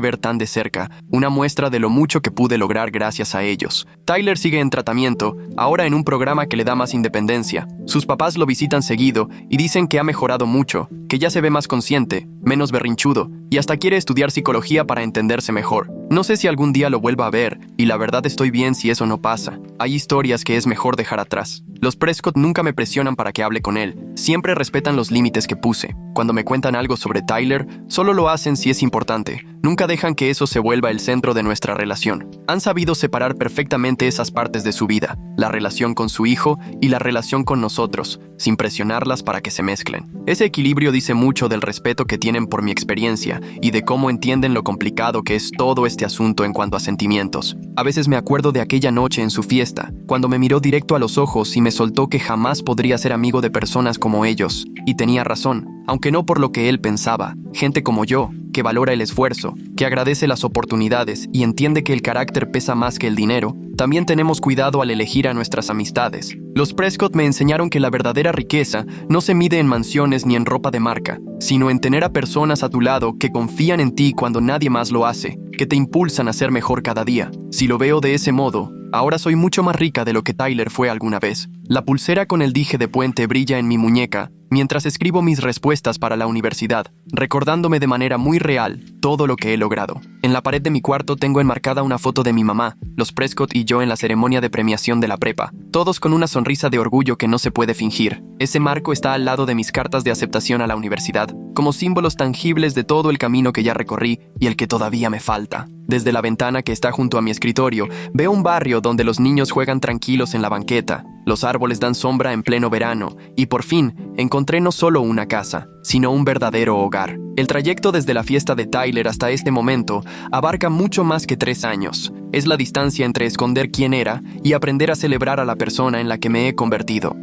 ver tan de cerca, una muestra de lo mucho que pude lograr gracias a ellos. Tyler sigue en tratamiento, ahora en un programa que le da más independencia. Sus papás lo visitan seguido y dicen que ha mejorado mucho, que ya se ve más consciente, menos berrinchudo, y hasta quiere estudiar psicología para entenderse mejor. No sé si algún día lo vuelva a ver, y la verdad estoy bien si eso no pasa. Hay historias que es mejor dejar atrás. Los Prescott nunca me presionan para que hable con él, siempre respetan los límites que puse. Cuando me cuentan algo sobre Tyler, solo lo hacen si es importante. Nunca dejan que eso se vuelva el centro de nuestra relación. Han sabido separar perfectamente esas partes de su vida, la relación con su hijo y la relación con nosotros, sin presionarlas para que se mezclen. Ese equilibrio dice mucho del respeto que tienen por mi experiencia y de cómo entienden lo complicado que es todo este asunto en cuanto a sentimientos. A veces me acuerdo de aquella noche en su fiesta, cuando me miró directo a los ojos y me soltó que jamás podría ser amigo de personas como ellos. Y tenía razón, aunque no por lo que él pensaba. Gente como yo, que valora el esfuerzo, que agradece las oportunidades y entiende que el carácter pesa más que el dinero, también tenemos cuidado al elegir a nuestras amistades. Los Prescott me enseñaron que la verdadera riqueza no se mide en mansiones ni en ropa de marca, sino en tener a personas a tu lado que confían en ti cuando nadie más lo hace, que te impulsan a ser mejor cada día. Si lo veo de ese modo, ahora soy mucho más rica de lo que Tyler fue alguna vez. La pulsera con el dije de puente brilla en mi muñeca, mientras escribo mis respuestas para la universidad, recordándome de manera muy real todo lo que he logrado. En la pared de mi cuarto tengo enmarcada una foto de mi mamá, los Prescott y yo en la ceremonia de premiación de la prepa, todos con una sonrisa de orgullo que no se puede fingir. Ese marco está al lado de mis cartas de aceptación a la universidad, como símbolos tangibles de todo el camino que ya recorrí y el que todavía me falta. Desde la ventana que está junto a mi escritorio, veo un barrio donde los niños juegan tranquilos en la banqueta. Los árboles dan sombra en pleno verano, y por fin encontré no solo una casa, sino un verdadero hogar. El trayecto desde la fiesta de Tyler hasta este momento abarca mucho más que 3 años. Es la distancia entre esconder quién era y aprender a celebrar a la persona en la que me he convertido.